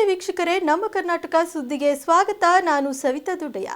ವೀಕ್ಷಕರೇ, ನಮ್ಮ ಕರ್ನಾಟಕ ಸುದ್ದಿಗೆ ಸ್ವಾಗತ. ನಾನು ಸವಿತಾ ದುಡ್ಡಯ್ಯ.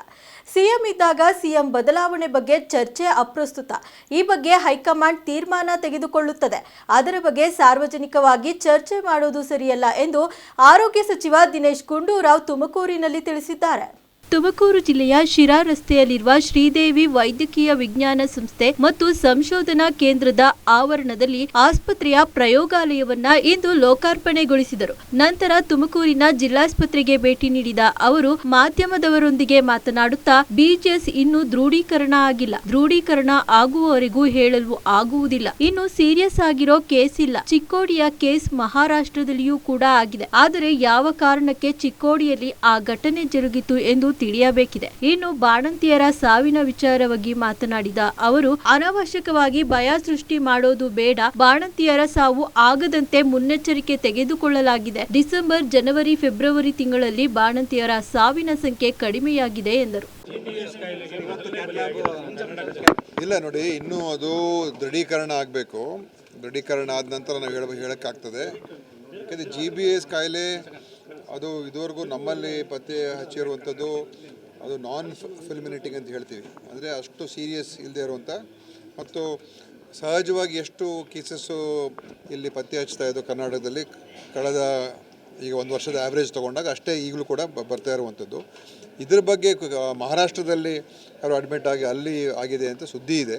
ಸಿಎಂ ಇದ್ದಾಗ ಸಿಎಂ ಬದಲಾವಣೆ ಬಗ್ಗೆ ಚರ್ಚೆ ಅಪ್ರಸ್ತುತ. ಈ ಬಗ್ಗೆ ಹೈಕಮಾಂಡ್ ತೀರ್ಮಾನ ತೆಗೆದುಕೊಳ್ಳುತ್ತದೆ. ಅದರ ಬಗ್ಗೆ ಸಾರ್ವಜನಿಕವಾಗಿ ಚರ್ಚೆ ಮಾಡುವುದು ಸರಿಯಲ್ಲ ಎಂದು ಆರೋಗ್ಯ ಸಚಿವ ದಿನೇಶ್ ಗುಂಡೂರಾವ್ ತುಮಕೂರಿನಲ್ಲಿ ತಿಳಿಸಿದ್ದಾರೆ. ತುಮಕೂರು ಜಿಲ್ಲೆಯ ಶಿರಾ ರಸ್ತೆಯಲ್ಲಿರುವ ಶ್ರೀದೇವಿ ವೈದ್ಯಕೀಯ ವಿಜ್ಞಾನ ಸಂಸ್ಥೆ ಮತ್ತು ಸಂಶೋಧನಾ ಕೇಂದ್ರದ ಆವರಣದಲ್ಲಿ ಆಸ್ಪತ್ರೆಯ ಪ್ರಯೋಗಾಲಯವನ್ನ ಇಂದು ಲೋಕಾರ್ಪಣೆಗೊಳಿಸಿದರು. ನಂತರ ತುಮಕೂರಿನ ಜಿಲ್ಲಾಸ್ಪತ್ರೆಗೆ ಭೇಟಿ ನೀಡಿದ ಅವರು ಮಾಧ್ಯಮದವರೊಂದಿಗೆ ಮಾತನಾಡುತ್ತಾ, ಬಿಜಿಎಸ್ ಇನ್ನೂ ದೃಢೀಕರಣ ಆಗಿಲ್ಲ, ದೃಢೀಕರಣ ಆಗುವವರೆಗೂ ಹೇಳಲು ಆಗುವುದಿಲ್ಲ. ಇನ್ನು ಸೀರಿಯಸ್ ಆಗಿರೋ ಕೇಸ್ ಇಲ್ಲ. ಚಿಕ್ಕೋಡಿಯ ಕೇಸ್ ಮಹಾರಾಷ್ಟ್ರದಲ್ಲಿಯೂ ಕೂಡ ಆಗಿದೆ. ಆದರೆ ಯಾವ ಕಾರಣಕ್ಕೆ ಚಿಕ್ಕೋಡಿಯಲ್ಲಿ ಆ ಘಟನೆ ಜರುಗಿತು ಎಂದು ತಿಳಿಯಬೇಕಿದೆ. ಇನ್ನು ಬಾಣಂತಿಯರ ಸಾವಿನ ವಿಚಾರವಾಗಿ ಮಾತನಾಡಿದ ಅವರು, ಅನಾವಶ್ಯಕವಾಗಿ ಭಯ ಸೃಷ್ಟಿ ಮಾಡೋದು ಬೇಡ. ಬಾಣಂತಿಯರ ಸಾವು ಆಗದಂತೆ ಮುನ್ನೆಚ್ಚರಿಕೆ ತೆಗೆದುಕೊಳ್ಳಲಾಗಿದೆ. ಡಿಸೆಂಬರ್, ಜನವರಿ, ಫೆಬ್ರವರಿ ತಿಂಗಳಲ್ಲಿ ಬಾಣಂತಿಯರ ಸಾವಿನ ಸಂಖ್ಯೆ ಕಡಿಮೆಯಾಗಿದೆ ಎಂದರು. ಇಲ್ಲ ನೋಡಿ, ಇನ್ನೂ ಅದು ದೃಢೀಕರಣ ಆಗಬೇಕು. ದೃಢೀಕರಣ ಆದ ನಂತರ ನಾವು ಹೇಳಕ್ಕಾಗ್ತದೆ. ಯಾಕಂದರೆ GBS ಕಾಯಿಲೆ ಅದು ಇದುವರೆಗೂ ನಮ್ಮಲ್ಲಿ ಪತ್ತೆ ಹಚ್ಚಿರುವಂಥದ್ದು ಅದು ನಾನ್ ಫಿಲ್ಮಿನೇಟಿಂಗ್ ಅಂತ ಹೇಳ್ತೀವಿ. ಅಂದರೆ ಅಷ್ಟು ಸೀರಿಯಸ್ ಇಲ್ಲದೆ ಇರುವಂಥ ಮತ್ತು ಸಹಜವಾಗಿ ಎಷ್ಟು ಕೇಸಸ್ಸು ಇಲ್ಲಿ ಪತ್ತೆ ಹಚ್ತಾ ಇದ್ದು ಕರ್ನಾಟಕದಲ್ಲಿ ಕಳೆದ ಈಗ ಒಂದು ವರ್ಷದ ಆ್ಯಾವ್ರೇಜ್ ತೊಗೊಂಡಾಗ ಅಷ್ಟೇ ಈಗಲೂ ಕೂಡ ಬರ್ತಾ ಇರುವಂಥದ್ದು. ಇದ್ರ ಬಗ್ಗೆ ಮಹಾರಾಷ್ಟ್ರದಲ್ಲಿ ಯಾರು ಅಡ್ಮಿಟ್ ಆಗಿ ಅಲ್ಲಿ ಆಗಿದೆ ಅಂತ ಸುದ್ದಿ ಇದೆ.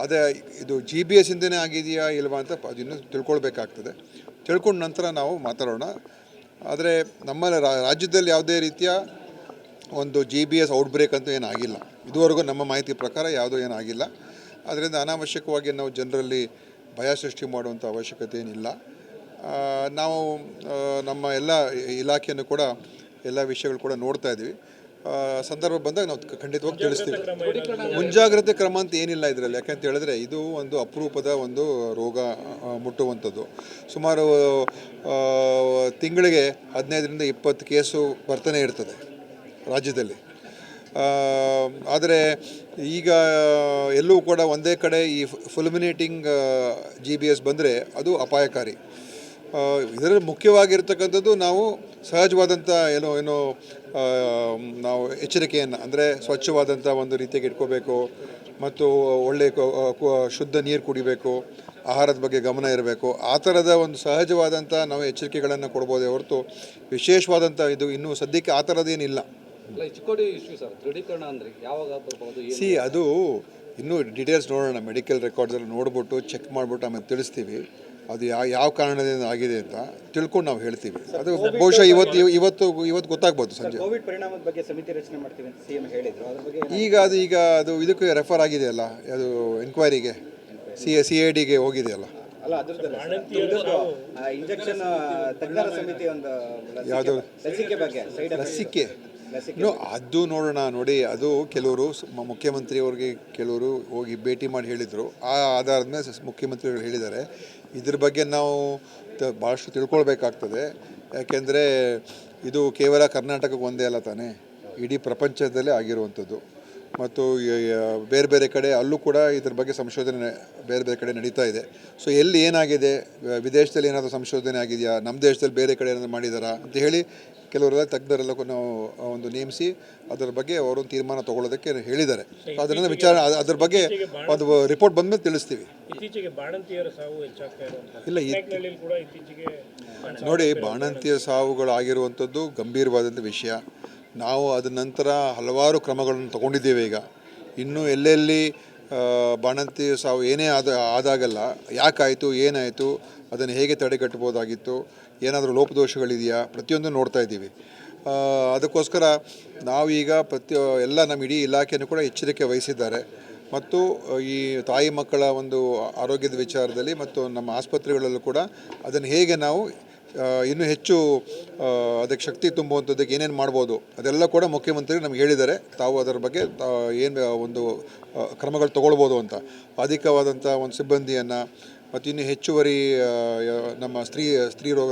ಅದೇ ಇದು GBS ಇಂದನೇ ಆಗಿದೆಯಾ ಇಲ್ವಾ ಅಂತ ಅದನ್ನು ತಿಳ್ಕೊಳ್ಬೇಕಾಗ್ತದೆ. ತಿಳ್ಕೊಂಡ ನಂತರ ನಾವು ಮಾತಾಡೋಣ. ಆದರೆ ನಮ್ಮ ರಾಜ್ಯದಲ್ಲಿ ಯಾವುದೇ ರೀತಿಯ ಒಂದು GBS ಔಟ್ಬ್ರೇಕ್ ಅಂತೂ ಏನಾಗಿಲ್ಲ. ಇದುವರೆಗೂ ನಮ್ಮ ಮಾಹಿತಿ ಪ್ರಕಾರ ಯಾವುದೂ ಏನಾಗಿಲ್ಲ. ಅದರಿಂದ ಅನಾವಶ್ಯಕವಾಗಿ ನಾವು ಜನರಲ್ಲಿ ಭಯ ಸೃಷ್ಟಿ ಮಾಡುವಂಥ ಅವಶ್ಯಕತೆ ಏನಿಲ್ಲ. ನಾವು ನಮ್ಮ ಎಲ್ಲ ಇಲಾಖೆಯನ್ನು ಕೂಡ ಎಲ್ಲ ವಿಷಯಗಳು ಕೂಡ ನೋಡ್ತಾ ಇದ್ದೀವಿ. ಸಂದರ್ಭ ಬಂದಾಗ ನಾವು ಖಂಡಿತವಾಗಿ ತಿಳಿಸ್ತೀವಿ. ಮುಂಜಾಗ್ರತೆ ಕ್ರಮ ಅಂತ ಏನಿಲ್ಲ ಇದರಲ್ಲಿ. ಯಾಕಂತ ಹೇಳಿದ್ರೆ ಇದು ಒಂದು ಅಪರೂಪದ ಒಂದು ರೋಗ ಮುಟ್ಟುವಂಥದ್ದು. ಸುಮಾರು ತಿಂಗಳಿಗೆ 15ರಿಂದ 20 ಕೇಸು ಬರ್ತಾನೆ ಇರ್ತದೆ ರಾಜ್ಯದಲ್ಲಿ. ಆದರೆ ಈಗ ಎಲ್ಲೂ ಕೂಡ ಒಂದೇ ಕಡೆ ಈ ಫುಲ್ಮಿನೇಟಿಂಗ್ GBS ಬಂದರೆ ಅದು ಅಪಾಯಕಾರಿ. ಇದರಲ್ಲಿ ಮುಖ್ಯವಾಗಿರ್ತಕ್ಕಂಥದ್ದು ನಾವು ಸಹಜವಾದಂಥ ಏನೋ ನಾವು ಎಚ್ಚರಿಕೆಯನ್ನು, ಅಂದರೆ ಸ್ವಚ್ಛವಾದಂಥ ಒಂದು ರೀತಿಯಾಗಿ ಇಟ್ಕೋಬೇಕು ಮತ್ತು ಒಳ್ಳೆಯ ಶುದ್ಧ ನೀರು ಕುಡಿಬೇಕು, ಆಹಾರದ ಬಗ್ಗೆ ಗಮನ ಇರಬೇಕು. ಆ ಥರದ ಒಂದು ಸಹಜವಾದಂಥ ನಾವು ಎಚ್ಚರಿಕೆಗಳನ್ನು ಕೊಡ್ಬೋದೇ ಹೊರತು ವಿಶೇಷವಾದಂಥ ಇದು ಇನ್ನೂ ಸದ್ಯಕ್ಕೆ ಆ ಥರದ್ದೇನಿಲ್ಲ. ಅದು ಇನ್ನೂ ಡೀಟೇಲ್ಸ್ ನೋಡೋಣ. ಮೆಡಿಕಲ್ ರೆಕಾರ್ಡ್ಸಲ್ಲಿ ನೋಡ್ಬಿಟ್ಟು ಚೆಕ್ ಮಾಡಿಬಿಟ್ಟು ಆಮೇಲೆ ತಿಳಿಸ್ತೀವಿ. ಅದು ಯಾವ ಕಾರಣದಿಂದ ಆಗಿದೆ ಅಂತ ತಿಳ್ಕೊಂಡು ನಾವು ಹೇಳ್ತೀವಿ. ಅದು ಬಹುಶಃ ಇವತ್ತು ಗೊತ್ತಾಗ್ಬೋದು ಸಂಜೆ. ಕೋವಿಡ್ ಪರಿಣಾಮದ ಬಗ್ಗೆ ಸಮಿತಿ ರಚನೆ ಮಾಡ್ತೀವಿ ಅಂತ ಸಿಎಂ ಹೇಳಿದ್ರು. ಅದರ ಬಗ್ಗೆ ಈಗ ಅದು ಇದಕ್ಕೆ ರೆಫರ್ ಆಗಿದೆಯಲ್ಲ, ಅದು ಎನ್ಕ್ವೈರಿಗೆ CIDಗೆ ಹೋಗಿದೆಯಲ್ಲ. ಅಲ್ಲ, ಇಂಜೆಕ್ಷನ್ ತಜ್ಞರ ಸಮಿತಿ ಒಂದು ಯಾವುದು ಲಸಿಕೆ ಬಗ್ಗೆ ಲಸಿಕೆ ಅದು ನೋಡೋಣ. ನೋಡಿ, ಅದು ಕೆಲವರು ಮುಖ್ಯಮಂತ್ರಿಯವ್ರಿಗೆ ಕೆಲವರು ಹೋಗಿ ಭೇಟಿ ಮಾಡಿ ಹೇಳಿದರು. ಆ ಆಧಾರದ ಮೇಲೆ ಮುಖ್ಯಮಂತ್ರಿಗಳು ಹೇಳಿದ್ದಾರೆ. ಇದ್ರ ಬಗ್ಗೆ ನಾವು ಭಾಳಷ್ಟು ತಿಳ್ಕೊಳ್ಬೇಕಾಗ್ತದೆ. ಯಾಕೆಂದರೆ ಇದು ಕೇವಲ ಕರ್ನಾಟಕಕ್ಕೆ ಒಂದೇ ಅಲ್ಲ ತಾನೇ, ಇಡೀ ಪ್ರಪಂಚದಲ್ಲೇ ಆಗಿರುವಂಥದ್ದು. ಮತ್ತು ಬೇರೆ ಬೇರೆ ಕಡೆ ಅಲ್ಲೂ ಕೂಡ ಇದ್ರ ಬಗ್ಗೆ ಸಂಶೋಧನೆ ಬೇರೆ ಬೇರೆ ಕಡೆ ನಡೀತಾ ಇದೆ. ಸೊ ಎಲ್ಲಿ ಏನಾಗಿದೆ, ವಿದೇಶದಲ್ಲಿ ಏನಾದರೂ ಸಂಶೋಧನೆ ಆಗಿದೆಯಾ, ನಮ್ಮ ದೇಶದಲ್ಲಿ ಬೇರೆ ಕಡೆ ಏನಾದರೂ ಮಾಡಿದಾರಾ ಅಂತ ಹೇಳಿ ಕೆಲವರೆಲ್ಲ ತಜ್ಞರೆಲ್ಲ ನಾವು ಒಂದು ನೇಮಿಸಿ ಅದರ ಬಗ್ಗೆ ಅವರು ತೀರ್ಮಾನ ತೊಗೊಳ್ಳೋದಕ್ಕೆ ಹೇಳಿದ್ದಾರೆ. ಅದರಿಂದ ಅದ್ರ ಬಗ್ಗೆ ಒಂದು ರಿಪೋರ್ಟ್ ಬಂದಮೇಲೆ ತಿಳಿಸ್ತೀವಿ. ಇಲ್ಲ, ನೋಡಿ, ಬಾಣಂತಿಯ ಸಾವುಗಳು ಆಗಿರುವಂಥದ್ದು ಗಂಭೀರವಾದಂಥ ವಿಷಯ. ನಾವು ಅದ ನಂತರ ಹಲವಾರು ಕ್ರಮಗಳನ್ನು ತಗೊಂಡಿದ್ದೇವೆ. ಈಗ ಇನ್ನೂ ಎಲ್ಲೆಲ್ಲಿ ಬಾಣಂತಿ ಸಾವು ಏನೇ ಆದಾಗಲ್ಲ ಯಾಕಾಯಿತು, ಏನಾಯಿತು, ಅದನ್ನು ಹೇಗೆ ತಡೆಗಟ್ಟಬೋದಾಗಿತ್ತು, ಏನಾದರೂ ಲೋಪದೋಷಗಳಿದೆಯಾ, ಪ್ರತಿಯೊಂದು ನೋಡ್ತಾ ಇದ್ದೀವಿ. ಅದಕ್ಕೋಸ್ಕರ ನಾವೀಗ ಎಲ್ಲ ನಮ್ಮ ಇಡೀ ಇಲಾಖೆಯನ್ನು ಕೂಡ ಎಚ್ಚರಿಕೆ ವಹಿಸಿದ್ದಾರೆ. ಮತ್ತು ಈ ತಾಯಿ ಮಕ್ಕಳ ಒಂದು ಆರೋಗ್ಯದ ವಿಚಾರದಲ್ಲಿ ಮತ್ತು ನಮ್ಮ ಆಸ್ಪತ್ರೆಗಳಲ್ಲೂ ಕೂಡ ಅದನ್ನು ಹೇಗೆ ನಾವು ಇನ್ನೂ ಹೆಚ್ಚು ಅದಕ್ಕೆ ಶಕ್ತಿ ತುಂಬುವಂಥದ್ದಕ್ಕೆ ಏನೇನು ಮಾಡ್ಬೋದು ಅದೆಲ್ಲ ಕೂಡ ಮುಖ್ಯಮಂತ್ರಿ ನಮ್ಗೆ ಹೇಳಿದ್ದಾರೆ. ತಾವು ಅದರ ಬಗ್ಗೆ ಏನು ಒಂದು ಕ್ರಮಗಳು ತೊಗೊಳ್ಬೋದು ಅಂತ. ಅಧಿಕವಾದಂಥ ಒಂದು ಸಿಬ್ಬಂದಿಯನ್ನು ಮತ್ತು ಇನ್ನೂ ಹೆಚ್ಚುವರಿ ನಮ್ಮ ಸ್ತ್ರೀ ರೋಗ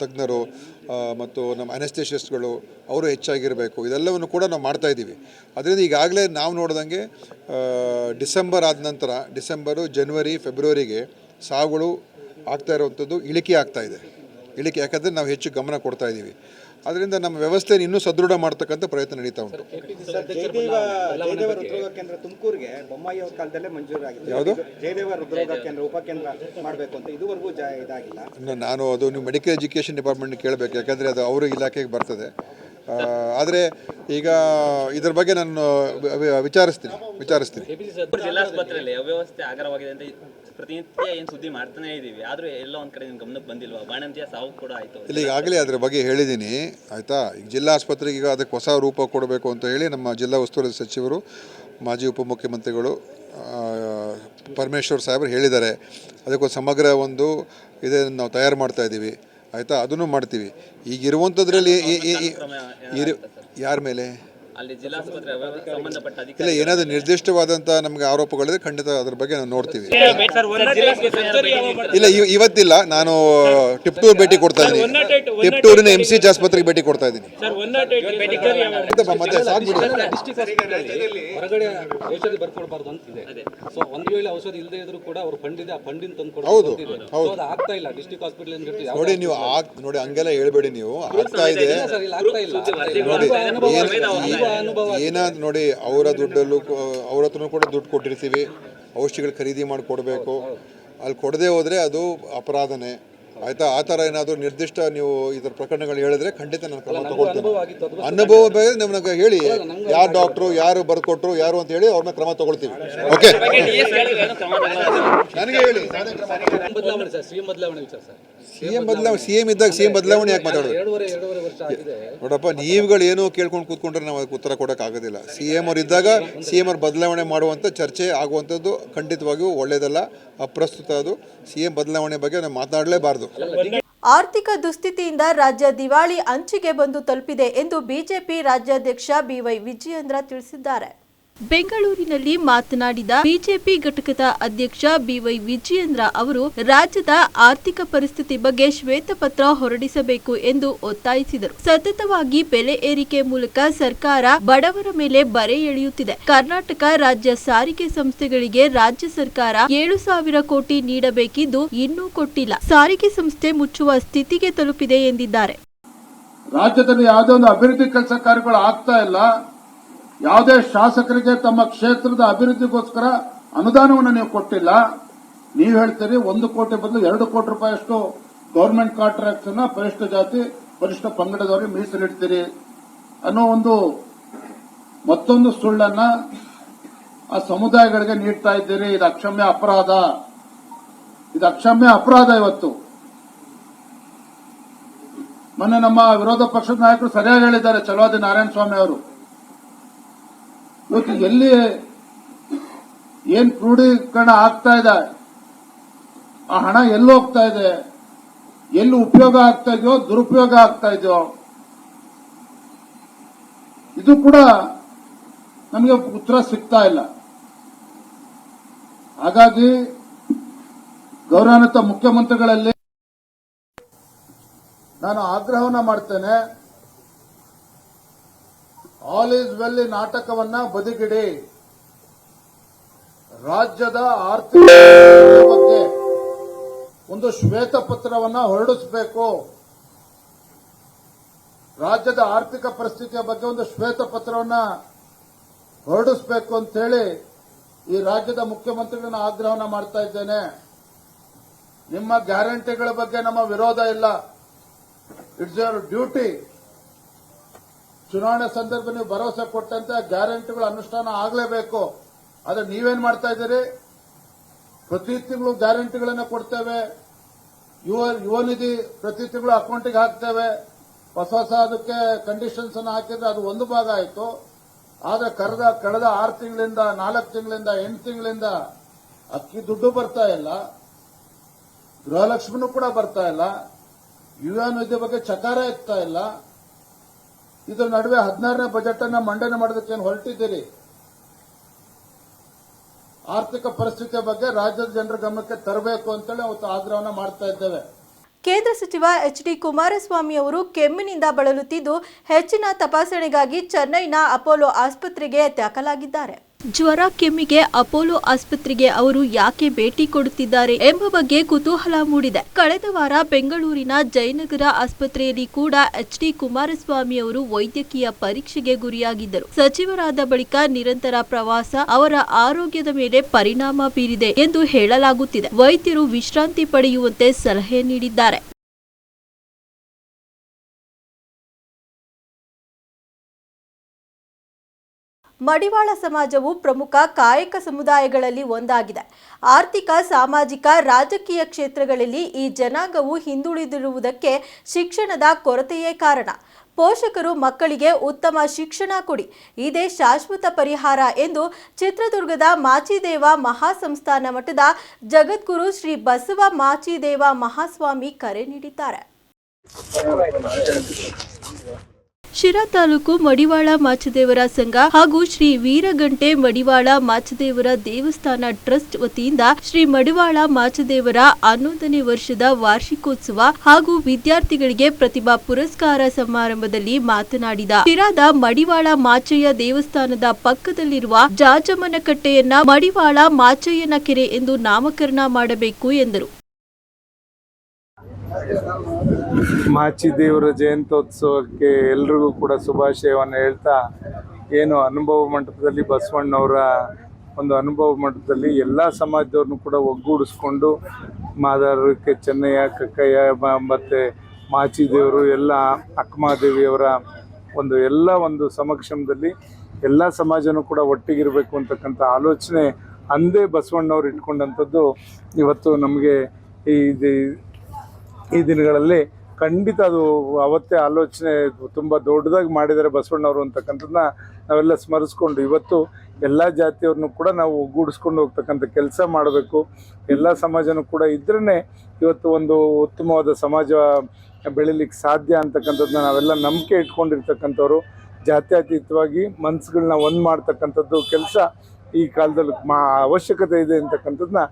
ತಜ್ಞರು ಮತ್ತು ನಮ್ಮ ಅನೆಸ್ಥೆಷಿಸ್ಟ್ಗಳು ಅವರು ಹೆಚ್ಚಾಗಿರಬೇಕು. ಇದೆಲ್ಲವನ್ನು ಕೂಡ ನಾವು ಮಾಡ್ತಾಯಿದ್ದೀವಿ. ಅದರಿಂದ ಈಗಾಗಲೇ ನಾವು ನೋಡಿದಂಗೆ ಡಿಸೆಂಬರ್ ಆದ ನಂತರ ಡಿಸೆಂಬರು, ಜನವರಿ, ಫೆಬ್ರವರಿಗೆ ಸಾವುಗಳು ಆಗ್ತಾ ಇರುವಂಥದ್ದು ಇಳಿಕೆ ಆಗ್ತಾಯಿದೆ. ಇಳಿಕೆ, ಯಾಕಂದರೆ ನಾವು ಹೆಚ್ಚು ಗಮನ ಕೊಡ್ತಾ ಇದ್ದೀವಿ. ಅದರಿಂದ ನಮ್ಮ ವ್ಯವಸ್ಥೆಯನ್ನು ಇನ್ನೂ ಸದೃಢ ಮಾಡ್ತಕ್ಕಂಥ ಪ್ರಯತ್ನ ನಡೀತಾ ಉಂಟು. ಜಯದೇವ ಹೃದ್ರೋಗ ಕೇಂದ್ರ ತುಮಕೂರಿಗೆ ಬೊಮ್ಮಾಯಿ ಅವ್ರ ಕಾಲದಲ್ಲೇ ಮಂಜೂರಾಗಿದೆ. ಯಾವುದು ಜಯದೇವ ಹೃದ್ರೋಗ ಕೇಂದ್ರ ಉಪಕೇಂದ್ರ ಮಾಡಬೇಕು ಅಂತ ಇದುವರೆಗೂ ಇದಾಗಿಲ್ಲ. ನಾನು ಅದು ನೀವು ಮೆಡಿಕಲ್ ಎಜುಕೇಷನ್ ಡಿಪಾರ್ಟ್ಮೆಂಟ್ ಕೇಳಬೇಕು, ಯಾಕಂದರೆ ಅದು ಅವರ ಇಲಾಖೆಗೆ ಬರ್ತದೆ. ಆದರೆ ಈಗ ಇದ್ರ ಬಗ್ಗೆ ನಾನು ವಿಚಾರಿಸ್ತೀನಿ. ಜಿಲ್ಲಾಸ್ಪತ್ರೆಯಲ್ಲಿ ಅವ್ಯವಸ್ಥೆ ಆಗರವಾಗಿದೆ ಅಂತ ಪ್ರತಿನಿತ್ಯ ಏನು ಸುದ್ದಿ ಮಾಡ್ತಾನೆ ಇದ್ದೀವಿ, ಆದರೂ ಎಲ್ಲ ಒಂದು ಕಡೆ ಗಮನಕ್ಕೆ ಬಂದಿಲ್ವಾ? ಬಾಣಂತಿಯ ಸಾವು ಕೂಡ ಆಯಿತು. ಇಲ್ಲಿ ಈಗಾಗಲೇ ಅದ್ರ ಬಗ್ಗೆ ಹೇಳಿದ್ದೀನಿ, ಆಯಿತಾ. ಈಗ ಜಿಲ್ಲಾ ಆಸ್ಪತ್ರೆಗೆ ಈಗ ಅದಕ್ಕೆ ಹೊಸ ರೂಪ ಕೊಡಬೇಕು ಅಂತ ಹೇಳಿ ನಮ್ಮ ಜಿಲ್ಲಾ ಉಸ್ತುವಾರಿ ಸಚಿವರು, ಮಾಜಿ ಉಪಮುಖ್ಯಮಂತ್ರಿಗಳು ಪರಮೇಶ್ವರ್ ಸಾಹೇಬರು ಹೇಳಿದ್ದಾರೆ. ಅದಕ್ಕೊಂದು ಸಮಗ್ರ ಒಂದು ಇದನ್ನು ನಾವು ತಯಾರು ಮಾಡ್ತಾ ಇದ್ದೀವಿ, ಆಯಿತಾ. ಅದನ್ನು ಮಾಡ್ತೀವಿ. ಈಗ ಇರುವಂಥದ್ರಲ್ಲಿ ಯಾರ ಮೇಲೆ ಅಲ್ಲಿ ಜಿಲ್ಲಾಸ್ಪತ್ರೆ ಸಂಬಂಧಪಟ್ಟ ಇಲ್ಲ ಏನಾದರೂ ನಿರ್ದಿಷ್ಟವಾದಂಥ ನಮಗೆ ಆರೋಪಗಳಿದೆ, ಖಂಡಿತ ಅದ್ರ ಬಗ್ಗೆ ನಾವು ನೋಡ್ತೀವಿ. ಇಲ್ಲ ಇವತ್ತಿಲ್ಲ, ನಾನು ಟಿಪ್ಟೂರು ಭೇಟಿ ಕೊಡ್ತಾ ಇದ್ದೀನಿ. ಟಿಪ್ಟೂರಿನ MCH ಆಸ್ಪತ್ರೆಗೆ ಭೇಟಿ ಕೊಡ್ತಾ ಇದ್ದೀನಿ. ಮತ್ತೆ ಹೊರಗಡೆ ಔಷಧಿ ಬರ್ಕೊಳ್ಬಾರ್ದು ಅಂತಿದೆ. ಸೊ ಒಂದು ವೇಳೆ ಔಷಧಿ ಇಲ್ಲದೆ ಇದ್ರು ಕೂಡ ಅವ್ರು ಫಂಡ್ ಇದೆ, ಆ ಫಂಡಿನ ತಂದು ಹೌದು ಅದು ಆಗ್ತಾ ಇಲ್ಲ. ಡಿಸ್ಟ್ರಿಕ್ಟ್ ಹಾಸ್ಪಿಟಲ್ ನೋಡಿ, ನೀವು ನೋಡಿ ಹಂಗೆಲ್ಲ ಹೇಳ್ಬೇಡಿ. ನೀವು ಆಗ್ತಾ ಇದೆ ನೋಡಿ, ಏನಾದ್ರು ನೋಡಿ, ಅವರ ದುಡ್ಡಲ್ಲೂ ಅವ್ರ ಹತ್ರನೂ ಕೂಡ ದುಡ್ಡು ಕೊಟ್ಟಿರ್ತೀವಿ, ಔಷಧಿಗಳು ಖರೀದಿ ಮಾಡಿ ಕೊಡಬೇಕು. ಅಲ್ಲಿ ಕೊಡದೆ ಹೋದರೆ ಅದು ಅಪರಾಧನೇ, ಆಯಿತಾ. ಆ ಥರ ಏನಾದರೂ ನಿರ್ದಿಷ್ಟ ನೀವು ಇದರ ಪ್ರಕರಣಗಳು ಹೇಳಿದ್ರೆ ಖಂಡಿತ ನಾನು ಕ್ರಮ ತಗೊಳ್ತೀನಿ. ಅನುಭವ ಬಗ್ಗೆ ನಮಗೆ ಹೇಳಿ, ಯಾರು ಡಾಕ್ಟ್ರು, ಯಾರು ಬರ್ಕೊಟ್ರು, ಯಾರು ಅಂತ ಹೇಳಿ ಅವ್ರನ್ನ ಕ್ರಮ ತಗೊಳ್ತೀವಿ. ಓಕೆ, ನನಗೆ ಹೇಳಿ. ಬದಲಾವಣೆ ಸರ್, ಸಿಎಂ ಬದಲಾವಣೆ ವಿಚಾರ ಸರ್. ಸಿಎಂ ಇದ್ದಾಗ ಸಿಎಂ ಬದಲಾವಣೆ ಯಾಕೆ ಮಾತಾಡೋದು? 2.5 ವರ್ಷ ಆಗಿದೆ. ನೋಡಪ್ಪ, ನೀವುಗಳು ಏನೋ ಕೇಳ್ಕೊಂಡು ಕೂತ್ಕೊಂಡ್ರೆ ನಾವು ಅದಕ್ಕೆ ಉತ್ತರ ಕೊಡೋಕ್ಕಾಗೋದಿಲ್ಲ. CM ಅವ್ರು ಇದ್ದಾಗ CM ಅವ್ರು ಬದಲಾವಣೆ ಮಾಡುವಂಥ ಚರ್ಚೆ ಆಗುವಂಥದ್ದು ಖಂಡಿತವಾಗಿಯೂ ಒಳ್ಳೆಯದಲ್ಲ, ಅಪ್ರಸ್ತುತ. ಅದು CM ಬದಲಾವಣೆ ಬಗ್ಗೆ ನಾವು ಮಾತನಾಡಲೇಬಾರ್ದು. ಆರ್ಥಿಕ ದುಸ್ಥಿತಿಯಿಂದ ರಾಜ್ಯ ದಿವಾಳಿ ಅಂಚಿಗೆ ಬಂದು ತಲುಪಿದೆ ಎಂದು ಬಿಜೆಪಿ ರಾಜ್ಯಾಧ್ಯಕ್ಷ BY ವಿಜಯೇಂದ್ರ ತಿಳಿಸಿದ್ದಾರೆ. ಬೆಂಗಳೂರಿನಲ್ಲಿ ಮಾತನಾಡಿದ ಬಿಜೆಪಿ ಘಟಕದ ಅಧ್ಯಕ್ಷ BY ವಿಜಯೇಂದ್ರ ಅವರು ರಾಜ್ಯದ ಆರ್ಥಿಕ ಪರಿಸ್ಥಿತಿ ಬಗ್ಗೆ ಶ್ವೇತಪತ್ರ ಹೊರಡಿಸಬೇಕು ಎಂದು ಒತ್ತಾಯಿಸಿದರು. ಸತತವಾಗಿ ಬೆಲೆ ಏರಿಕೆ ಮೂಲಕ ಸರ್ಕಾರ ಬಡವರ ಮೇಲೆ ಬರೆ ಎಳೆಯುತ್ತಿದೆ. ಕರ್ನಾಟಕ ರಾಜ್ಯ ಸಾರಿಗೆ ಸಂಸ್ಥೆಗಳಿಗೆ ರಾಜ್ಯ ಸರ್ಕಾರ 7,000 ಕೋಟಿ ನೀಡಬೇಕಿದ್ದು ಇನ್ನೂ ಕೊಟ್ಟಿಲ್ಲ. ಸಾರಿಗೆ ಸಂಸ್ಥೆ ಮುಚ್ಚುವ ಸ್ಥಿತಿಗೆ ತಲುಪಿದೆ ಎಂದಿದ್ದಾರೆ. ರಾಜ್ಯದಲ್ಲಿ ಯಾವುದೇ ಒಂದು ಅಭಿವೃದ್ಧಿ ಕೆಲಸ ಕಾರ್ಯಗಳು ಆಗ್ತಾ ಇಲ್ಲ. ಯಾವುದೇ ಶಾಸಕರಿಗೆ ತಮ್ಮ ಕ್ಷೇತ್ರದ ಅಭಿವೃದ್ಧಿಗೋಸ್ಕರ ಅನುದಾನವನ್ನು ನೀವು ಕೊಟ್ಟಿಲ್ಲ. ನೀವು ಹೇಳ್ತೀರಿ 1 ಕೋಟಿ ಬದಲು 2 ಕೋಟಿ ರೂಪಾಯಿಯಷ್ಟು ಗವರ್ಮೆಂಟ್ ಕಾಂಟ್ರಾಕ್ಟ್ಸ್ ಅನ್ನ ಪರಿಶಿಷ್ಟ ಜಾತಿ ಪರಿಶಿಷ್ಟ ಪಂಗಡದವರಿಗೆ ಮೀಸಲಿಡ್ತೀರಿ ಅನ್ನೋ ಒಂದು ಮತ್ತೊಂದು ಸುಳ್ಳನ್ನ ಆ ಸಮುದಾಯಗಳಿಗೆ ನೀಡ್ತಾ ಇದ್ದೀರಿ. ಇದು ಅಕ್ಷಮ್ಯ ಅಪರಾಧ. ಇದು ಅಕ್ಷಮ್ಯ ಅಪರಾಧ. ಇವತ್ತು ಮೊನ್ನೆ ನಮ್ಮ ವಿರೋಧ ಪಕ್ಷದ ನಾಯಕರು ಸರಿಯಾಗಿ ಹೇಳಿದ್ದಾರೆ, ಚಲವಾದಿ ನಾರಾಯಣ ಸ್ವಾಮಿ ಅವರು. ಇವತ್ತು ಎಲ್ಲಿ ಏನ್ ಕ್ರೋಢೀಕರಣ ಆಗ್ತಾ ಇದೆ, ಆ ಹಣ ಎಲ್ಲಿ ಹೋಗ್ತಾ ಇದೆ, ಎಲ್ಲಿ ಉಪಯೋಗ ಆಗ್ತಾ ಇದೆಯೋ ದುರುಪಯೋಗ ಆಗ್ತಾ ಇದೆಯೋ, ಇದು ಕೂಡ ನಮಗೆ ಉತ್ತರ ಸಿಗ್ತಾ ಇಲ್ಲ. ಹಾಗಾಗಿ ಗೌರವಾನ್ವಿತ ಮುಖ್ಯಮಂತ್ರಿಗಳಲ್ಲಿ ನಾನು ಆಗ್ರಹವನ್ನ ಮಾಡ್ತೇನೆ, ಆಲ್ ಈಸ್ ವೆಲ್ ಈ ನಾಟಕವನ್ನ ಬದಿಗಿಡಿ. ರಾಜ್ಯದ ಆರ್ಥಿಕ ಬಗ್ಗೆ ಒಂದು ಶ್ವೇತಪತ್ರವನ್ನ ಹೊರಡಿಸಬೇಕು. ರಾಜ್ಯದ ಆರ್ಥಿಕ ಪರಿಸ್ಥಿತಿಯ ಬಗ್ಗೆ ಒಂದು ಶ್ವೇತಪತ್ರವನ್ನ ಹೊರಡಿಸಬೇಕು ಅಂತೇಳಿ ಈ ರಾಜ್ಯದ ಮುಖ್ಯಮಂತ್ರಿಗಳನ್ನ ಆಗ್ರಹವನ್ನ ಮಾಡ್ತಾ ಇದ್ದೇನೆ. ನಿಮ್ಮ ಗ್ಯಾರಂಟಿಗಳ ಬಗ್ಗೆ ನಮ್ಮ ವಿರೋಧ ಇಲ್ಲ. It's your duty. ಚುನಾವಣೆ ಸಂದರ್ಭ ನೀವು ಭರವಸೆ ಕೊಟ್ಟಂತೆ ಗ್ಯಾರಂಟಿಗಳು ಅನುಷ್ಠಾನ ಆಗಲೇಬೇಕು. ಆದ್ರೆ ನೀವೇನ್ ಮಾಡ್ತಾ ಇದ್ದೀರಿ? ಪ್ರತಿ ತಿಂಗಳು ಗ್ಯಾರಂಟಿಗಳನ್ನ ಕೊಡ್ತೇವೆ, ಯುವ ನಿಧಿ ಪ್ರತಿ ತಿಂಗಳು ಅಕೌಂಟಿಗೆ ಹಾಕ್ತೇವೆ, ಹೊಸ ಅದಕ್ಕೆ ಕಂಡೀಷನ್ಸ್ ಅನ್ನು ಹಾಕಿದ್ರೆ ಅದು ಒಂದು ಭಾಗ ಆಯಿತು. ಆದ್ರೆ ಕಳೆದ 6 ತಿಂಗಳಿಂದ 4 ತಿಂಗಳಿಂದ 8 ತಿಂಗಳಿಂದ ಅಕ್ಕಿ ದುಡ್ಡು ಬರ್ತಾ ಇಲ್ಲ, ಗೃಹಲಕ್ಷ್ಮಿನೂ ಕೂಡ ಬರ್ತಾ ಇಲ್ಲ, ಯುವ ನಿಧಿ ಬಗ್ಗೆ ಚಕಾರ ಎತ್ತಾ ಇಲ್ಲ. ಇದರ ನಡುವೆ 16ನೇ ಬಜೆಟ್ ಅನ್ನ ಮಂಡನೆ ಮಾಡೋದಕ್ಕೆ ಹೊರಟಿದ್ದೀರಿ. ಆರ್ಥಿಕ ಪರಿಸ್ಥಿತಿಯ ಬಗ್ಗೆ ರಾಜ್ಯದ ಜನರ ಗಮನಕ್ಕೆ ತರಬೇಕು ಅಂತೇಳಿ ಅವತ್ತು ಆಗ್ರಹವನ್ನ ಮಾಡ್ತಾ ಇದ್ದೇವೆ. ಕೇಂದ್ರ ಸಚಿವ HD ಕುಮಾರಸ್ವಾಮಿ ಅವರು ಕೆಮ್ಮಿನಿಂದ ಬಳಲುತ್ತಿದ್ದು ಹೆಚ್ಚಿನ ತಪಾಸಣೆಗಾಗಿ ಚೆನ್ನೈನ ಅಪೋಲೋ ಆಸ್ಪತ್ರೆಗೆ ದಾಖಲಾಗಿದ್ದಾರೆ. ಜ್ವರ ಕೆಮ್ಮಿಗೆ ಅಪೋಲೋ ಆಸ್ಪತ್ರೆಗೆ ಅವರು ಯಾಕೆ ಭೇಟಿ ಕೊಡುತ್ತಿದ್ದಾರೆ ಎಂಬ ಬಗ್ಗೆ ಕುತೂಹಲ ಮೂಡಿದೆ. ಕಳೆದ ವಾರ ಬೆಂಗಳೂರಿನ ಜಯನಗರ ಆಸ್ಪತ್ರೆಯಲ್ಲಿ ಕೂಡ ಎಚ್.ಡಿ. ಕುಮಾರಸ್ವಾಮಿ ಅವರು ವೈದ್ಯಕೀಯ ಪರೀಕ್ಷೆಗೆ ಗುರಿಯಾಗಿದ್ದರು. ಸಚಿವರಾದ ಬಳಿಕ ನಿರಂತರ ಪ್ರವಾಸ ಅವರ ಆರೋಗ್ಯದ ಮೇಲೆ ಪರಿಣಾಮ ಬೀರಿದೆ ಎಂದು ಹೇಳಲಾಗುತ್ತಿದೆ. ವೈದ್ಯರು ವಿಶ್ರಾಂತಿ ಪಡೆಯುವಂತೆ ಸಲಹೆ ನೀಡಿದ್ದಾರೆ. ಮಡಿವಾಳ ಸಮಾಜವು ಪ್ರಮುಖ ಕಾಯಕ ಸಮುದಾಯಗಳಲ್ಲಿ ಒಂದಾಗಿದೆ. ಆರ್ಥಿಕ, ಸಾಮಾಜಿಕ, ರಾಜಕೀಯ ಕ್ಷೇತ್ರಗಳಲ್ಲಿ ಈ ಜನಾಂಗವು ಹಿಂದುಳಿದಿರುವುದಕ್ಕೆ ಶಿಕ್ಷಣದ ಕೊರತೆಯೇ ಕಾರಣ. ಪೋಷಕರು ಮಕ್ಕಳಿಗೆ ಉತ್ತಮ ಶಿಕ್ಷಣ ಕೊಡಿ, ಇದೇ ಶಾಶ್ವತ ಪರಿಹಾರ ಎಂದು ಚಿತ್ರದುರ್ಗದ ಮಾಚಿದೇವ ಮಹಾಸಂಸ್ಥಾನ ಮಠದ ಜಗದ್ಗುರು ಶ್ರೀ ಬಸವ ಮಾಚಿದೇವ ಮಹಾಸ್ವಾಮಿ ಕರೆ ನೀಡಿದ್ದಾರೆ. ಶಿರಾ ತಾಲೂಕು ಮಡಿವಾಳ ಮಾಚದೇವರ ಸಂಘ ಹಾಗೂ ಶ್ರೀ ವೀರಗಂಟೆ ಮಡಿವಾಳ ಮಾಚದೇವರ ದೇವಸ್ಥಾನ ಟ್ರಸ್ಟ್ ವತಿಯಿಂದ ಶ್ರೀ ಮಡಿವಾಳ ಮಾಚದೇವರ 11ನೇ ವರ್ಷದ ವಾರ್ಷಿಕೋತ್ಸವ ಹಾಗೂ ವಿದ್ಯಾರ್ಥಿಗಳಿಗೆ ಪ್ರತಿಭಾ ಪುರಸ್ಕಾರ ಸಮಾರಂಭದಲ್ಲಿ ಮಾತನಾಡಿದ ಶಿರಾದ ಮಡಿವಾಳ ಮಾಚಯ್ಯ ದೇವಸ್ಥಾನದ ಪಕ್ಕದಲ್ಲಿರುವ ಜಾಜಮ್ಮನಕಟ್ಟೆಯನ್ನ ಮಡಿವಾಳ ಮಾಚಯ್ಯನ ಕೆರೆ ಎಂದು ನಾಮಕರಣ ಮಾಡಬೇಕು ಎಂದರು. ಮಾಚಿದೇವರ ಜಯಂತ್ಯೋತ್ಸವಕ್ಕೆ ಎಲ್ರಿಗೂ ಕೂಡ ಶುಭಾಶಯವನ್ನು ಹೇಳ್ತಾ, ಏನು ಅನುಭವ ಮಂಟಪದಲ್ಲಿ ಬಸವಣ್ಣವರ ಒಂದು ಅನುಭವ ಮಂಟಪದಲ್ಲಿ ಎಲ್ಲ ಸಮಾಜದವ್ರನ್ನೂ ಕೂಡ ಒಗ್ಗೂಡಿಸ್ಕೊಂಡು ಮಾದಾರಕ್ಕೆ ಚೆನ್ನಯ್ಯ, ಕಕ್ಕಯ್ಯ ಮತ್ತು ಮಾಚಿದೇವರು ಎಲ್ಲ ಅಕ್ಕಮಹಾದೇವಿಯವರ ಒಂದು ಸಮಕ್ಷಮದಲ್ಲಿ ಎಲ್ಲ ಸಮಾಜನೂ ಕೂಡ ಒಟ್ಟಿಗಿರಬೇಕು ಅಂತಕ್ಕಂಥ ಆಲೋಚನೆ ಅಂದೇ ಬಸವಣ್ಣವ್ರು ಇಟ್ಕೊಂಡಂಥದ್ದು ಇವತ್ತು ನಮಗೆ ಈ ದಿನಗಳಲ್ಲಿ ಖಂಡಿತ ಅದು ಅವತ್ತೇ ಆಲೋಚನೆ ತುಂಬ ದೊಡ್ಡದಾಗಿ ಮಾಡಿದ್ದಾರೆ ಬಸವಣ್ಣವರು ಅಂತಕ್ಕಂಥದ್ದನ್ನ ನಾವೆಲ್ಲ ಸ್ಮರಿಸ್ಕೊಂಡು ಇವತ್ತು ಎಲ್ಲ ಜಾತಿಯವ್ರನ್ನೂ ಕೂಡ ನಾವು ಒಗ್ಗೂಡಿಸ್ಕೊಂಡು ಹೋಗ್ತಕ್ಕಂಥ ಕೆಲಸ ಮಾಡಬೇಕು. ಎಲ್ಲ ಸಮಾಜನೂ ಕೂಡ ಇದ್ರೇ ಇವತ್ತು ಒಂದು ಉತ್ತಮವಾದ ಸಮಾಜ ಬೆಳೀಲಿಕ್ಕೆ ಸಾಧ್ಯ ಅಂತಕ್ಕಂಥದ್ದನ್ನ ನಾವೆಲ್ಲ ನಂಬಿಕೆ ಇಟ್ಕೊಂಡಿರ್ತಕ್ಕಂಥವ್ರು. ಜಾತ್ಯತೀತವಾಗಿ ಮನಸ್ಸುಗಳನ್ನ ಒಂದು ಮಾಡ್ತಕ್ಕಂಥದ್ದು ಕೆಲಸ ಈ ಕಾಲದಲ್ಲಿ ಅವಶ್ಯಕತೆ ಇದೆ ಅಂತಕ್ಕಂಥದ್ದನ್ನ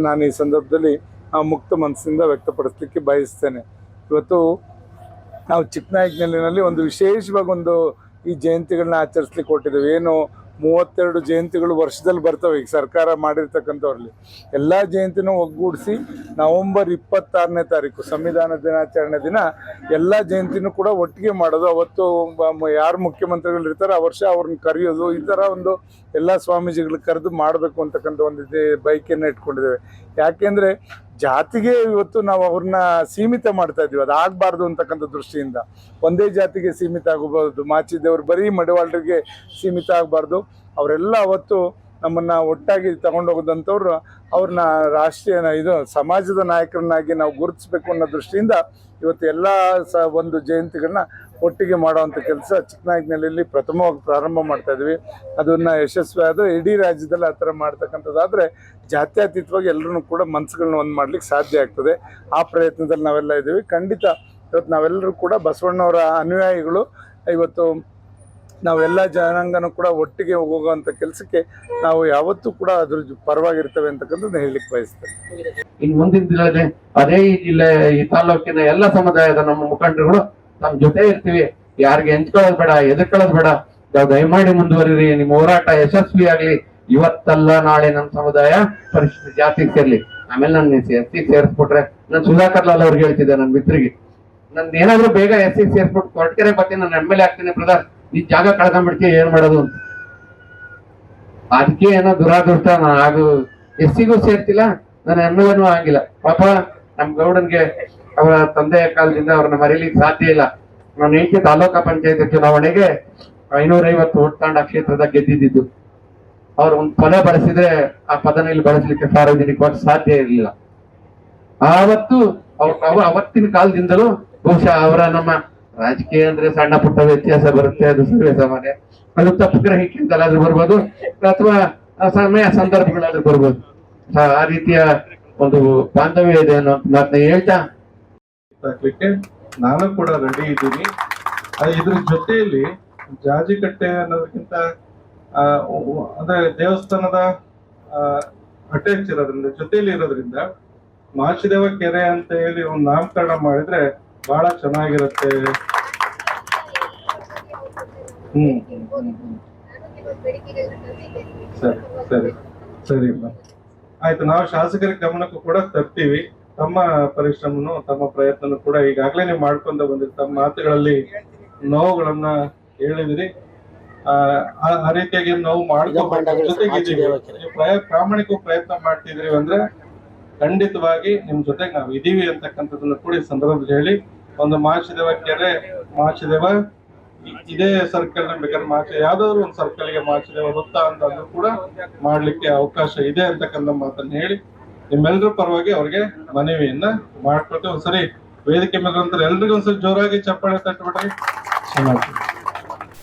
ನಾನು ಈ ಸಂದರ್ಭದಲ್ಲಿ ಮುಕ್ತ ಮನಸ್ಸಿಂದ ವ್ಯಕ್ತಪಡಿಸಲಿಕ್ಕೆ ಬಯಸ್ತೇನೆ. ಇವತ್ತು ನಾವು ಚಿಕ್ಕನಾಯಕನಹಳ್ಳಿನಲ್ಲಿ ಒಂದು ವಿಶೇಷವಾಗಿ ಈ ಜಯಂತಿಗಳನ್ನ ಆಚರಿಸ್ಲಿಕ್ಕೆ ಹೊರಟಿದ್ದೇವೆ. ಏನು 32 ಜಯಂತಿಗಳು ವರ್ಷದಲ್ಲಿ ಬರ್ತವೆ ಈಗ ಸರ್ಕಾರ ಮಾಡಿರ್ತಕ್ಕಂಥವ್ರಲ್ಲಿ. ಎಲ್ಲ ಜಯಂತಿನೂ ಒಗ್ಗೂಡಿಸಿ ನವೆಂಬರ್ 26ನೇ ತಾರೀಕು ಸಂವಿಧಾನ ದಿನಾಚರಣೆ ದಿನ ಎಲ್ಲ ಜಯಂತಿನೂ ಕೂಡ ಒಟ್ಟಿಗೆ ಮಾಡೋದು. ಅವತ್ತು ಯಾರು ಮುಖ್ಯಮಂತ್ರಿಗಳು ಇರ್ತಾರೆ ಆ ವರ್ಷ ಅವ್ರನ್ನ ಕರೆಯೋದು, ಈ ಥರ ಎಲ್ಲ ಸ್ವಾಮೀಜಿಗಳಿಗೆ ಕರೆದು ಮಾಡಬೇಕು ಅಂತಕ್ಕಂಥ ಒಂದು ಬೈಕನ್ನು ಇಟ್ಕೊಂಡಿದ್ದೇವೆ. ಯಾಕೆಂದರೆ ಜಾತಿಗೆ ಇವತ್ತು ನಾವು ಅವ್ರನ್ನ ಸೀಮಿತ ಮಾಡ್ತಾ ಇದ್ದೀವಿ, ಅದು ಆಗಬಾರ್ದು ಅಂತಕ್ಕಂಥ ದೃಷ್ಟಿಯಿಂದ. ಒಂದೇ ಜಾತಿಗೆ ಸೀಮಿತ ಆಗಬಹುದು, ಮಾಚಿದೇವರು ಬರೀ ಮಡಿವಾಳರಿಗೆ ಸೀಮಿತ ಆಗಬಾರ್ದು. ಅವರೆಲ್ಲ ಅವತ್ತು ನಮ್ಮನ್ನು ಒಟ್ಟಾಗಿ ತಗೊಂಡೋಗೋದಂಥವ್ರು ಅವ್ರನ್ನ ರಾಷ್ಟ್ರೀಯ ಸಮಾಜದ ನಾಯಕರನ್ನಾಗಿ ನಾವು ಗುರುತಿಸ್ಬೇಕು ಅನ್ನೋ ದೃಷ್ಟಿಯಿಂದ ಇವತ್ತು ಎಲ್ಲ ಒಂದು ಜಯಂತಿಗಳನ್ನ ಒಟ್ಟಿಗೆ ಮಾಡೋವಂಥ ಕೆಲಸ ಚಿಕ್ಕನಾಯಕನಹಳ್ಳಿಯಲ್ಲಿ ಪ್ರಥಮವಾಗಿ ಪ್ರಾರಂಭ ಮಾಡ್ತಾ ಇದ್ವಿ. ಅದನ್ನು ಯಶಸ್ವಿ ಆದರೆ ಇಡೀ ರಾಜ್ಯದಲ್ಲಿ ಆ ಥರ ಮಾಡ್ತಕ್ಕಂಥದ್ದಾದರೆ ಜಾತ್ಯತೀತವಾಗಿ ಎಲ್ಲರೂ ಕೂಡ ಮನಸ್ಸುಗಳನ್ನ ಒಂದು ಮಾಡ್ಲಿಕ್ಕೆ ಸಾಧ್ಯ ಆಗ್ತದೆ. ಆ ಪ್ರಯತ್ನದಲ್ಲಿ ನಾವೆಲ್ಲ ಇದ್ದೀವಿ. ಖಂಡಿತ ಇವತ್ತು ನಾವೆಲ್ಲರೂ ಕೂಡ ಬಸವಣ್ಣವರ ಅನುಯಾಯಿಗಳು. ಇವತ್ತು ನಾವೆಲ್ಲ ಜನಾಂಗನೂ ಕೂಡ ಒಟ್ಟಿಗೆ ಹೋಗುವಂಥ ಕೆಲಸಕ್ಕೆ ನಾವು ಯಾವತ್ತೂ ಕೂಡ ಅದ್ರ ಪರವಾಗಿರ್ತೇವೆ ಅಂತಕ್ಕಂಥದ್ದು ಹೇಳಲಿಕ್ಕೆ ಬಯಸ್ತೇನೆ. ಇನ್ನು ಮುಂದಿನ ದಿನದಲ್ಲಿ ಅದೇ ಈ ಜಿಲ್ಲೆ ಈ ತಾಲೂಕಿನ ಎಲ್ಲ ಸಮುದಾಯದ ನಮ್ಮ ಮುಖಂಡರುಗಳು ನಮ್ಮ ಜೊತೆ ಇರ್ತೀವಿ. ಯಾರಿಗೆ ಹೆಂಚ್ಕೊಳ್ಳೋದು ಬೇಡ, ಎದುರ್ಕೊಳ್ಳೋದು ಬೇಡ. ದಯಮಾಡಿ ಮುಂದುವರಿರಿ, ನಿಮ್ಮ ಹೋರಾಟ ಯಶಸ್ವಿ ಆಗ್ಲಿ. ಇವತ್ತಲ್ಲ ನಾಳೆ ನಮ್ಮ ಸಮುದಾಯ ಪರಿಶಿಷ್ಟ ಜಾತಿಗೆ ಸೇರ್ಲಿ. ಆಮೇಲೆ ನನ್ನ ಎಸ್ಸಿಗೆ ಸೇರಿಸ್ಬಿಟ್ರೆ, ನಾನು ಸುಧಾಕರ್ ಲಾಲ್ ಅವ್ರಿಗೆ ಹೇಳ್ತಿದ್ದೆ ನನ್ನ ಮಿತ್ರಿಗೆ, ನಂದು ಏನಾದ್ರು ಬೇಗ ಎಸ್ಸಿಗೆ ಸೇರಿಸ್ಬಿಟ್ಟು ಕೊರಟಗೆರೆ ಬರ್ತೀನಿ, ನಾನು MLA ಆಗ್ತೀನಿ ಬ್ರದರ್, ಈ ಜಾಗ ಕಳ್ಕೊಂಡ್ಬಿಡ್ತೀವಿ, ಏನ್ ಮಾಡೋದು ಅಂತ. ಅದಕ್ಕೆ ಏನೋ ದುರಾದೃಷ್ಟ, ಅದು ಎಸ್ಸಿಗೂ ಸೇರ್ತಿಲ್ಲ, ನಾನು MLAನೂ ಆಗಿಲ್ಲ. ಪಾಪ ನಮ್ ಗೌಡನ್ಗೆ ಅವರ ತಂದೆಯ ಕಾಲದಿಂದ ಅವ್ರನ್ನ ಮರೀಲಿಕ್ಕೆ ಸಾಧ್ಯ ಇಲ್ಲ. ನಾನು ಏಕೆ ತಾಲೂಕಾ ಪಂಚಾಯತ್ ಚುನಾವಣೆಗೆ 550 ಓಟ್ ತಗೊಂಡು ಆ ಕ್ಷೇತ್ರದ ಗೆದ್ದಿದ್ದು. ಅವ್ರು ಒಂದು ಪದ ಬಳಸಿದ್ರೆ ಆ ಪದನ ಇಲ್ಲಿ ಬಳಸಲಿಕ್ಕೆ ಸಾರ್ವಜನಿಕವಾಗಿ ಸಾಧ್ಯ ಇರಲಿಲ್ಲ. ಆವತ್ತು ಅವತ್ತಿನ ಕಾಲದಿಂದಲೂ ಬಹುಶಃ ಅವರ ನಮ್ಮ ರಾಜಕೀಯ ಅಂದ್ರೆ ಸಣ್ಣ ಪುಟ್ಟ ವ್ಯತ್ಯಾಸ ಬರುತ್ತೆ, ಅದು ಸರ್ವೇ ಸಾಮಾನ್ಯ. ಅದು ತಪ್ಪು ಗ್ರಹಿಕೆಯಿಂದಲಾದ್ರೂ ಬರ್ಬೋದು ಅಥವಾ ಸಮಯ ಸಂದರ್ಭಗಳಾದ್ರೂ ಬರ್ಬೋದು. ಆ ರೀತಿಯ ಒಂದು ಬಾಂಧವ್ಯ ಇದೆ ಅನ್ನೋ ಮಾತನ್ನ ಹೇಳ್ತಾ ನಾನು ಕೂಡ ರೆಡಿ ಇದ್ದೀನಿ. ಇದ್ರ ಜೊತೆಯಲ್ಲಿ ಜಾಜಿಕಟ್ಟೆ ಅನ್ನೋದಕ್ಕಿಂತ ಅಂದ್ರೆ ದೇವಸ್ಥಾನದ ಅಟ್ಯಾಚ್ ಇರೋದ್ರಿಂದ ಜೊತೆಯಲ್ಲಿ ಇರೋದ್ರಿಂದ ಮಾಚಿದೇವ ಕೆರೆ ಅಂತ ಹೇಳಿ ಒಂದು ನಾಮಕರಣ ಮಾಡಿದ್ರೆ ಬಹಳ ಚೆನ್ನಾಗಿರುತ್ತೆ. ಸರಿ ಸರಿ ಸರಿ ಆಯ್ತು, ನಾವು ಶಾಸಕರ ಗಮನಕ್ಕೂ ಕೂಡ ತರ್ತೀವಿ. ತಮ್ಮ ಪರಿಶ್ರಮನು ತಮ್ಮ ಪ್ರಯತ್ನನು ಕೂಡ ಈಗಾಗಲೇ ನೀವು ಮಾಡ್ಕೊಂಡ ಬಂದಿರಿ. ತಮ್ಮ ಮಾತುಗಳಲ್ಲಿ ನೋವುಗಳನ್ನ ಹೇಳಿದಿರಿ. ಆ ರೀತಿಯಾಗಿ ನೋವು ಮಾಡ್ಕೊಂಡು ಜೊತೆಗಿದ್ದೀವಿ. ನೀವು ಪ್ರಾಮಾಣಿಕ ಪ್ರಯತ್ನ ಮಾಡ್ತಿದ್ರಿ ಅಂದ್ರೆ ಖಂಡಿತವಾಗಿ ನಿಮ್ ಜೊತೆಗೆ ನಾವು ಇದೀವಿ ಅಂತಕ್ಕಂಥದ್ದನ್ನು ಕೂಡ ಈ ಸಂದರ್ಭದಲ್ಲಿ ಹೇಳಿ, ಒಂದು ಮಾಚಿದೇವ ಕೆರೆ, ಮಾಚಿದೇವ ಇದೇ ಸರ್ಕಲ್ ಬೇಕಾದ್ರೆ ಯಾವ್ದಾದ್ರು ಒಂದು ಸರ್ಕಲ್ಗೆ ಮಾಚಿದೇವ ವೃತ್ತ ಅಂತ ಕೂಡ ಮಾಡ್ಲಿಕ್ಕೆ ಅವಕಾಶ ಇದೆ ಅಂತಕ್ಕಂಥ ಮಾತನ್ನ ಹೇಳಿ ನಿಮ್ಮೆಲ್ಲರ ಪರವಾಗಿ ಅವ್ರಿಗೆ ಮನವಿಯನ್ನ ಮಾಡ್ಕೊಳ್ತೇವೆ. ಒಂದ್ಸರಿ ವೇದಿಕೆ ಮೇಲೆ ಎಲ್ರಿಗೂ ಒಂದ್ಸರಿ ಜೋರಾಗಿ ಚಪ್ಪಾಳೆ ತಟ್ಟಬಿಟ್ರಿ. ಚೆನ್ನಾಗಿ.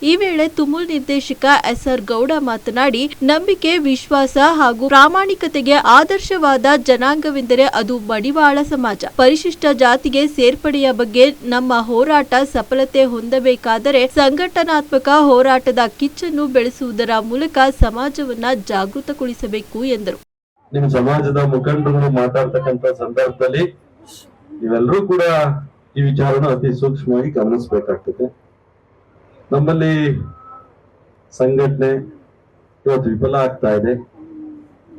ಈ ವೇಳೆ ತುಮುಲ್ ನಿರ್ದೇಶಕ ಎಸ್ಆರ್ ಗೌಡ ಮಾತನಾಡಿ, ನಂಬಿಕೆ, ವಿಶ್ವಾಸ ಹಾಗೂ ಪ್ರಾಮಾಣಿಕತೆಗೆ ಆದರ್ಶವಾದ ಜನಾಂಗವೆಂದರೆ ಅದು ಮಡಿವಾಳ ಸಮಾಜ. ಪರಿಶಿಷ್ಟ ಜಾತಿಗೆ ಸೇರ್ಪಡೆಯ ಬಗ್ಗೆ ನಮ್ಮ ಹೋರಾಟ ಸಫಲತೆ ಹೊಂದಬೇಕಾದರೆ ಸಂಘಟನಾತ್ಮಕ ಹೋರಾಟದ ಕಿಚ್ಚನ್ನು ಬೆಳೆಸುವುದರ ಮೂಲಕ ಸಮಾಜವನ್ನ ಜಾಗೃತಗೊಳಿಸಬೇಕು ಎಂದರು. ನಿಮ್ಮ ಸಮಾಜದ ಮುಖಂಡರುಗಳು ಮಾತಾಡ್ತಕ್ಕಂಥ ಸಂದರ್ಭದಲ್ಲಿ ನೀವೆಲ್ಲರೂ ಕೂಡ ಈ ವಿಚಾರನ ಅತಿ ಸೂಕ್ಷ್ಮವಾಗಿ ಗಮನಿಸಬೇಕಾಗ್ತದೆ. ನಮ್ಮಲ್ಲಿ ಸಂಘಟನೆ ಇವತ್ತು ವಿಫಲ ಆಗ್ತಾ ಇದೆ.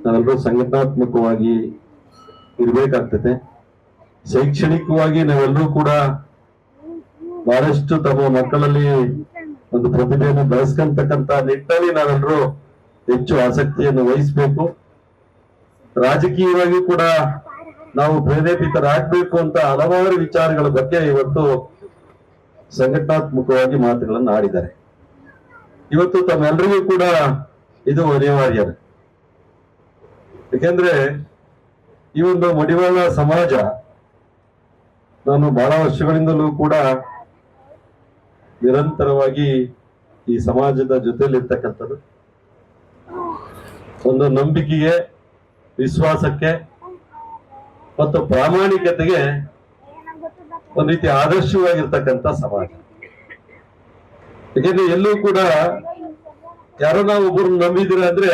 ನಾವೆಲ್ಲರೂ ಸಂಘಟನಾತ್ಮಕವಾಗಿ ಇರಬೇಕಾಗ್ತದೆ. ಶೈಕ್ಷಣಿಕವಾಗಿ ನಾವೆಲ್ಲರೂ ಕೂಡ ಬಹಳಷ್ಟು ತಮ್ಮ ಮಕ್ಕಳಲ್ಲಿ ಒಂದು ಪ್ರತಿಭೆಯನ್ನು ಬೆಳೆಸ್ಕೊಂತಕ್ಕಂತ ನಿಟ್ಟಿನಲ್ಲಿ ನಾವೆಲ್ಲರೂ ಹೆಚ್ಚು ಆಸಕ್ತಿಯನ್ನು ವಹಿಸಬೇಕು. ರಾಜಕೀಯವಾಗಿ ಕೂಡ ನಾವು ಪ್ರೇರೇಪಿತರಾಗಬೇಕು ಅಂತ ಹಲವಾರು ವಿಚಾರಗಳ ಬಗ್ಗೆ ಇವತ್ತು ಸಂಘಟನಾತ್ಮಕವಾಗಿ ಮಾತುಗಳನ್ನು ಆಡಿದ್ದಾರೆ. ಇವತ್ತು ತಮ್ಮೆಲ್ಲರಿಗೂ ಕೂಡ ಇದು ಅನಿವಾರ್ಯ. ಯಾಕೆಂದ್ರೆ ಈ ಒಂದು ಮಡಿವಾಳ ಸಮಾಜ ನಾನು ಬಹಳ ವರ್ಷಗಳಿಂದಲೂ ಕೂಡ ನಿರಂತರವಾಗಿ ಈ ಸಮಾಜದ ಜೊತೆಲಿರ್ತಕ್ಕಂಥದ್ದು, ಒಂದು ನಂಬಿಕೆಗೆ, ವಿಶ್ವಾಸಕ್ಕೆ ಮತ್ತು ಪ್ರಾಮಾಣಿಕತೆಗೆ ಒಂದು ರೀತಿ ಆದರ್ಶವಾಗಿರ್ತಕ್ಕಂಥ ಸಮಾಜ. ಯಾಕೆಂದ್ರೆ ಎಲ್ಲೂ ಕೂಡ ಯಾರೋ ನಾವು ಒಬ್ಬರು ನಂಬಿದಿರ ಅಂದ್ರೆ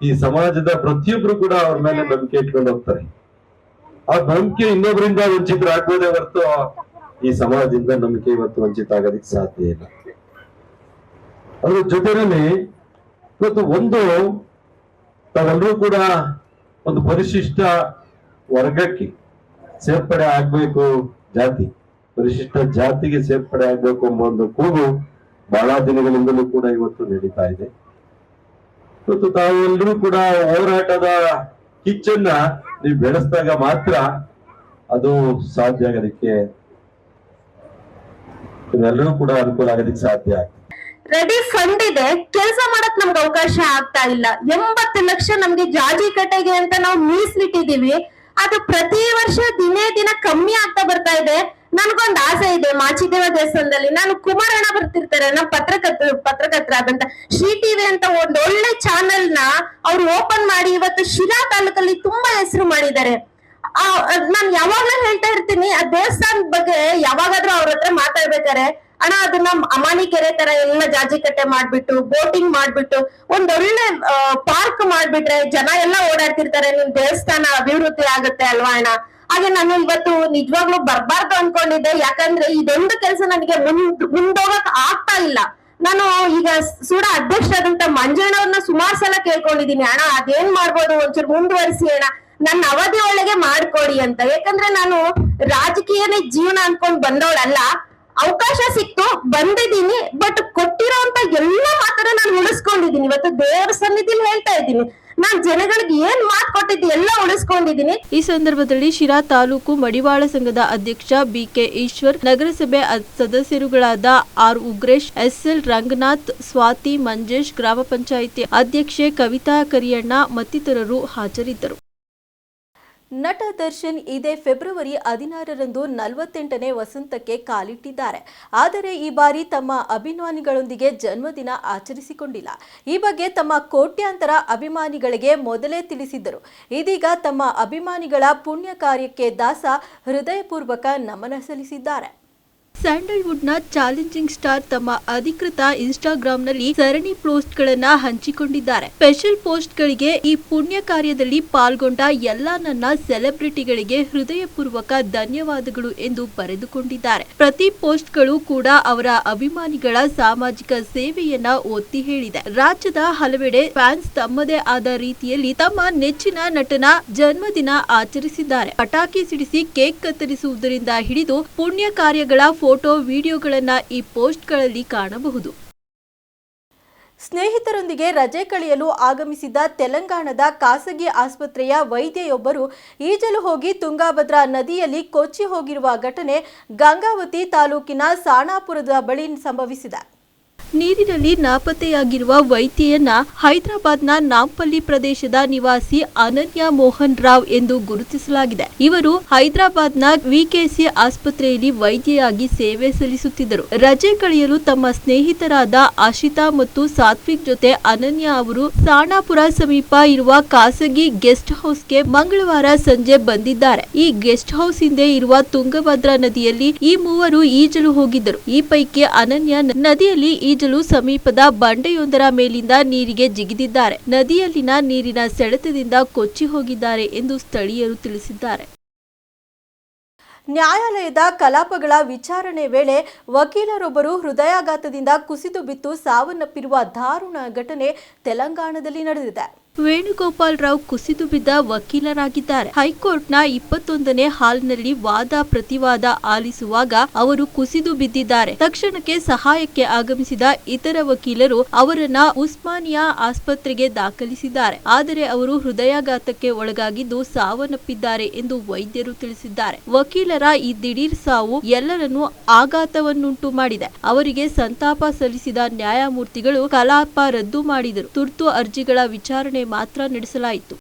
ಈ ಸಮಾಜದ ಪ್ರತಿಯೊಬ್ರು ಕೂಡ ಅವ್ರ ಮೇಲೆ ನಂಬಿಕೆ ಇಟ್ಕೊಂಡು ಹೋಗ್ತಾರೆ. ಆ ನಂಬಿಕೆ ಇನ್ನೊಬ್ಬರಿಂದ ವಂಚಿತರಾಗ್ಬೋದೇ ಹೊರತು ಈ ಸಮಾಜದಿಂದ ನಂಬಿಕೆ ಇವತ್ತು ವಂಚಿತ ಆಗೋದಕ್ಕೆ ಸಾಧ್ಯ ಇಲ್ಲ. ಅದ್ರ ಜೊತೆಯಲ್ಲಿ ಇವತ್ತು ಒಂದು ತಾವೆಲ್ಲರೂ ಕೂಡ ಒಂದು ಪರಿಶಿಷ್ಟ ವರ್ಗಕ್ಕೆ ಸೇರ್ಪಡೆ ಆಗ್ಬೇಕು, ಜಾತಿ ಪರಿಶಿಷ್ಟ ಜಾತಿಗೆ ಸೇರ್ಪಡೆ ಆಗ್ಬೇಕು ಎಂಬ ಒಂದು ಕೂಗು ಬಹಳ ದಿನಗಳಿಂದಲೂ ಕೂಡ ಇವತ್ತು ನಡೀತಾ ಇದೆ. ಇವತ್ತು ತಾವೆಲ್ಲರೂ ಕೂಡ ಹೋರಾಟದ ಕಿಚ್ಚನ್ನ ನೀವು ಬೆಳೆಸಿದಾಗ ಮಾತ್ರ ಅದು ಸಾಧ್ಯ ಆಗೋದಕ್ಕೆ, ಇವೆಲ್ಲರೂ ಕೂಡ ಅನುಕೂಲ ಆಗೋದಕ್ಕೆ ಸಾಧ್ಯ ಆಗ್ತದೆ. ರೆಡಿ ಫಂಡ್ ಇದೆ, ಕೆಲಸ ಮಾಡಕ್ ನಮ್ಗೆ ಅವಕಾಶ ಆಗ್ತಾ ಇಲ್ಲ. 80 ಲಕ್ಷ ನಮ್ಗೆ ಜಾಜಿ ಕಟ್ಟೆಗೆ ಅಂತ ನಾವು ಮೀಸಲಿಟ್ಟಿದೀವಿ. ಅದು ಪ್ರತಿ ವರ್ಷ ದಿನೇ ದಿನ ಕಮ್ಮಿ ಆಗ್ತಾ ಬರ್ತಾ ಇದೆ. ನನ್ಗೊಂದ್ ಆಸೆ ಇದೆ, ಮಾಚಿದೇವ ದೇವಸ್ಥಾನದಲ್ಲಿ ನಾನು ಕುಮಾರಣ್ಣ ಬರ್ತಿರ್ತಾರೆ, ನಮ್ಮ ಪತ್ರಕರ್ತರ ಅಂತ ಶ್ರೀ ಟಿವಿ ಅಂತ ಒಂದ್ ಒಳ್ಳೆ ಚಾನೆಲ್ ನ ಅವ್ರು ಓಪನ್ ಮಾಡಿ ಇವತ್ತು ಶಿರಾ ತಾಲೂಕಲ್ಲಿ ತುಂಬಾ ಹೆಸರು ಮಾಡಿದ್ದಾರೆ. ನಾನ್ ಯಾವಾಗ್ಲೂ ಹೇಳ್ತಾ ಇರ್ತೀನಿ, ಆ ದೇವಸ್ಥಾನದ ಬಗ್ಗೆ ಯಾವಾಗಾದ್ರೂ ಅವ್ರ ಹತ್ರ ಮಾತಾಡ್ಬೇಕಾರೆ, ಅಣ್ಣ ಅದನ್ನ ಅಮಾನಿ ಕೆರೆ ತರ ಎಲ್ಲ ಜಾಜಿ ಕಟ್ಟೆ ಮಾಡ್ಬಿಟ್ಟು ಬೋಟಿಂಗ್ ಮಾಡ್ಬಿಟ್ಟು ಒಂದೊಳ್ಳೆ ಪಾರ್ಕ್ ಮಾಡ್ಬಿಟ್ರೆ ಜನ ಎಲ್ಲ ಓಡಾಡ್ತಿರ್ತಾರೆ, ನಿಮ್ ದೇವಸ್ಥಾನ ಅಭಿವೃದ್ಧಿ ಆಗುತ್ತೆ ಅಲ್ವಾ ಅಣ್ಣ. ಹಾಗೆ ನಾನು ಇವತ್ತು ನಿಜವಾಗ್ಲೂ ಬರ್ಬಾರ್ದು ಅನ್ಕೊಂಡಿದ್ದೆ, ಯಾಕಂದ್ರೆ ಇದೊಂದು ಕೆಲಸ ನನಗೆ ಮುಂದೋಗಕ್ ಆಗ್ತಾ ಇಲ್ಲ. ನಾನು ಈಗ ಸೂಡ ಅಧ್ಯಕ್ಷರಾದಂತ ಮಂಜಣ್ಣವ್ರನ್ನ ಸುಮಾರು ಸಲ ಕೇಳ್ಕೊಂಡಿದೀನಿ, ಅಣ್ಣ ಅದೇನ್ ಮಾಡ್ಬೋದು ಒಂಚೂರು ಮುಂದುವರಿಸಿ ಅಣ್ಣ, ನನ್ನ ಅವಧಿ ಒಳಗೆ ಮಾಡ್ಕೊಡಿ ಅಂತ. ಯಾಕಂದ್ರೆ ನಾನು ರಾಜಕೀಯನೇ ಜೀವನ ಅನ್ಕೊಂಡ್ ಬಂದವಳಲ್ಲ, ಅವಕಾಶ ಸಿಕ್ತು ಬಂದಿದ್ದೀನಿ. ಬಟ್ ಕೊಟ್ಟಿರೋಂತ ಎಲ್ಲ ಮಾತನ್ನ ನಾನು ಉಳಿಸ್ಕೊಂಡಿದ್ದೀನಿ. ಇವತ್ತು ದೇವರ ಸನ್ನಿಧಿಲಿ ಹೇಳ್ತಾ ಇದ್ದೀನಿ, ನಾನ್ ಜನಗಳಿಗೆ ಏನ್ ಮಾತು ಕೊಟ್ಟಿದ್ದೆ ಎಲ್ಲ ಉಳಿಸ್ಕೊಂಡಿದ್ದೀನಿ. ಈ ಸಂದರ್ಭದಲ್ಲಿ ಶಿರಾ ತಾಲೂಕು ಮಡಿವಾಳ ಸಂಘದ ಅಧ್ಯಕ್ಷ ಬಿಕೆ ಈಶ್ವರ್, ನಗರಸಭೆ ಸದಸ್ಯರುಗಳಾದ ಆರ್ ಉಗ್ರೇಶ್, ಎಸ್ಎಲ್ ರಂಗನಾಥ್, ಸ್ವಾತಿ, ಮಂಜೇಶ್, ಗ್ರಾಮ ಪಂಚಾಯಿತಿ ಅಧ್ಯಕ್ಷೆ ಕವಿತಾ ಕರಿಯಣ್ಣ ಮತ್ತಿತರರು ಹಾಜರಿದ್ದರು. ನಟ ದರ್ಶನ್ ಇದೇ ಫೆಬ್ರವರಿ 16ರಂದು 48ನೇ ವಸಂತಕ್ಕೆ ಕಾಲಿಟ್ಟಿದ್ದಾರೆ. ಆದರೆ ಈ ಬಾರಿ ತಮ್ಮ ಅಭಿಮಾನಿಗಳೊಂದಿಗೆ ಜನ್ಮದಿನ ಆಚರಿಸಿಕೊಂಡಿಲ್ಲ. ಈ ಬಗ್ಗೆ ತಮ್ಮ ಕೋಟ್ಯಾಂತರ ಅಭಿಮಾನಿಗಳಿಗೆ ಮೊದಲೇ ತಿಳಿಸಿದ್ದರು. ಇದೀಗ ತಮ್ಮ ಅಭಿಮಾನಿಗಳ ಪುಣ್ಯ ಕಾರ್ಯಕ್ಕೆ ದಾಸ ಹೃದಯಪೂರ್ವಕ ನಮನ ಸಲ್ಲಿಸಿದ್ದಾರೆ. ಸ್ಯಾಂಡಲ್ವುಡ್ನ ಚಾಲೆಂಜಿಂಗ್ ಸ್ಟಾರ್ ತಮ್ಮ ಅಧಿಕೃತ ಇನ್ಸ್ಟಾಗ್ರಾಂನಲ್ಲಿ ಸರಣಿ ಪೋಸ್ಟ್ಗಳನ್ನ ಹಂಚಿಕೊಂಡಿದ್ದಾರೆ. ಸ್ಪೆಷಲ್ ಪೋಸ್ಟ್ಗಳಿಗೆ ಈ ಪುಣ್ಯ ಕಾರ್ಯದಲ್ಲಿ ಪಾಲ್ಗೊಂಡ ಎಲ್ಲಾ ನನ್ನ ಸೆಲೆಬ್ರಿಟಿಗಳಿಗೆ ಹೃದಯಪೂರ್ವಕ ಧನ್ಯವಾದಗಳು ಎಂದು ಬರೆದುಕೊಂಡಿದ್ದಾರೆ. ಪ್ರತಿ ಪೋಸ್ಟ್ಗಳು ಕೂಡ ಅವರ ಅಭಿಮಾನಿಗಳ ಸಾಮಾಜಿಕ ಸೇವೆಯನ್ನ ಒತ್ತಿ ಹೇಳಿದೆ. ರಾಜ್ಯದ ಹಲವೆಡೆ ಫ್ಯಾನ್ಸ್ ತಮ್ಮದೇ ಆದ ರೀತಿಯಲ್ಲಿ ತಮ್ಮ ನೆಚ್ಚಿನ ನಟನ ಜನ್ಮದಿನ ಆಚರಿಸಿದ್ದಾರೆ. ಪಟಾಕಿ ಸಿಡಿಸಿ ಕೇಕ್ ಕತ್ತರಿಸುವುದರಿಂದ ಹಿಡಿದು ಪುಣ್ಯ ಕಾರ್ಯಗಳ ಫೋಟೋ ವಿಡಿಯೋಗಳನ್ನ ಈ ಪೋಸ್ಟ್ಗಳಲ್ಲಿ ಕಾಣಬಹುದು. ಸ್ನೇಹಿತರೊಂದಿಗೆ ರಜೆ ಕಳೆಯಲು ಆಗಮಿಸಿದ್ದ ತೆಲಂಗಾಣದ ಖಾಸಗಿ ಆಸ್ಪತ್ರೆಯ ವೈದ್ಯೆಯೊಬ್ಬರು ಈಜಲು ಹೋಗಿ ತುಂಗಾಭದ್ರಾ ನದಿಯಲ್ಲಿ ಕೊಚ್ಚಿ ಹೋಗಿರುವ ಘಟನೆ ಗಂಗಾವತಿ ತಾಲೂಕಿನ ಸಾಣಾಪುರದ ಬಳಿ ಸಂಭವಿಸಿದೆ. ನೀರಿನಲ್ಲಿ ನಾಪತ್ತೆಯಾಗಿರುವ ವೈದ್ಯೆಯನ್ನ ಹೈದರಾಬಾದ್ನ ನಾಂಪಲ್ಲಿ ಪ್ರದೇಶದ ನಿವಾಸಿ ಅನನ್ಯ ಮೋಹನ್ ರಾವ್ ಎಂದು ಗುರುತಿಸಲಾಗಿದೆ. ಇವರು ಹೈದರಾಬಾದ್ನ ವಿಕೆಸಿ ಆಸ್ಪತ್ರೆಯಲ್ಲಿ ವೈದ್ಯೆಯಾಗಿ ಸೇವೆ ಸಲ್ಲಿಸುತ್ತಿದ್ದರು. ರಜೆ ಕಳೆಯಲು ತಮ್ಮ ಸ್ನೇಹಿತರಾದ ಆಶಿತಾ ಮತ್ತು ಸಾತ್ವಿಕ್ ಜೊತೆ ಅನನ್ಯ ಅವರು ಸಾಣಾಪುರ ಸಮೀಪ ಇರುವ ಖಾಸಗಿ ಗೆಸ್ಟ್ ಹೌಸ್ಗೆ ಮಂಗಳವಾರ ಸಂಜೆ ಬಂದಿದ್ದಾರೆ. ಈ ಗೆಸ್ಟ್ ಹೌಸ್ ಹಿಂದೆ ಇರುವ ತುಂಗಭದ್ರಾ ನದಿಯಲ್ಲಿ ಈ ಮೂವರು ಈಜಲು ಹೋಗಿದ್ದರು. ಈ ಪೈಕಿ ಅನನ್ಯ ನದಿಯಲ್ಲಿ ಈಜಲು ಸಮೀಪದ ಬಂಡೆಯೊಂದರ ಮೇಲಿಂದ ನೀರಿಗೆ ಜಿಗಿದಿದ್ದಾರೆ. ನದಿಯಲ್ಲಿನ ನೀರಿನ ಸೆಳೆತದಿಂದ ಕೊಚ್ಚಿ ಹೋಗಿದ್ದಾರೆ ಎಂದು ಸ್ಥಳೀಯರು ತಿಳಿಸಿದ್ದಾರೆ. ನ್ಯಾಯಾಲಯದ ಕಲಾಪಗಳ ವಿಚಾರಣೆ ವೇಳೆ ವಕೀಲರೊಬ್ಬರು ಹೃದಯಾಘಾತದಿಂದ ಕುಸಿದು ಬಿದ್ದು ಸಾವನ್ನಪ್ಪಿರುವ ದಾರುಣ ಘಟನೆ ತೆಲಂಗಾಣದಲ್ಲಿ ನಡೆದಿದೆ. ವೇಣುಗೋಪಾಲ್ ರಾವ್ ಕುಸಿದು ಬಿದ್ದ ವಕೀಲರಾಗಿದ್ದಾರೆ. ಹೈಕೋರ್ಟ್ನ 21ನೇ ಹಾಲ್ನಲ್ಲಿ ವಾದ ಪ್ರತಿವಾದ ಆಲಿಸುವಾಗ ಅವರು ಕುಸಿದು ಬಿದ್ದಿದ್ದಾರೆ. ತಕ್ಷಣಕ್ಕೆ ಸಹಾಯಕ್ಕೆ ಆಗಮಿಸಿದ ಇತರ ವಕೀಲರು ಅವರನ್ನ ಉಸ್ಮಾನಿಯಾ ಆಸ್ಪತ್ರೆಗೆ ದಾಖಲಿಸಿದ್ದಾರೆ. ಆದರೆ ಅವರು ಹೃದಯಾಘಾತಕ್ಕೆ ಒಳಗಾಗಿದ್ದು ಸಾವನ್ನಪ್ಪಿದ್ದಾರೆ ಎಂದು ವೈದ್ಯರು ತಿಳಿಸಿದ್ದಾರೆ. ವಕೀಲರ ಈ ದಿಢೀರ್ ಸಾವು ಎಲ್ಲರನ್ನೂ ಆಘಾತವನ್ನುಂಟು ಮಾಡಿದೆ. ಅವರಿಗೆ ಸಂತಾಪ ಸಲ್ಲಿಸಿದ ನ್ಯಾಯಮೂರ್ತಿಗಳು ಕಲಾಪ ರದ್ದು ಮಾಡಿದರು. ತುರ್ತು ಅರ್ಜಿಗಳ ವಿಚಾರಣೆ ಮಾತ್ರ ನಡೆಸಲಾಯಿತು.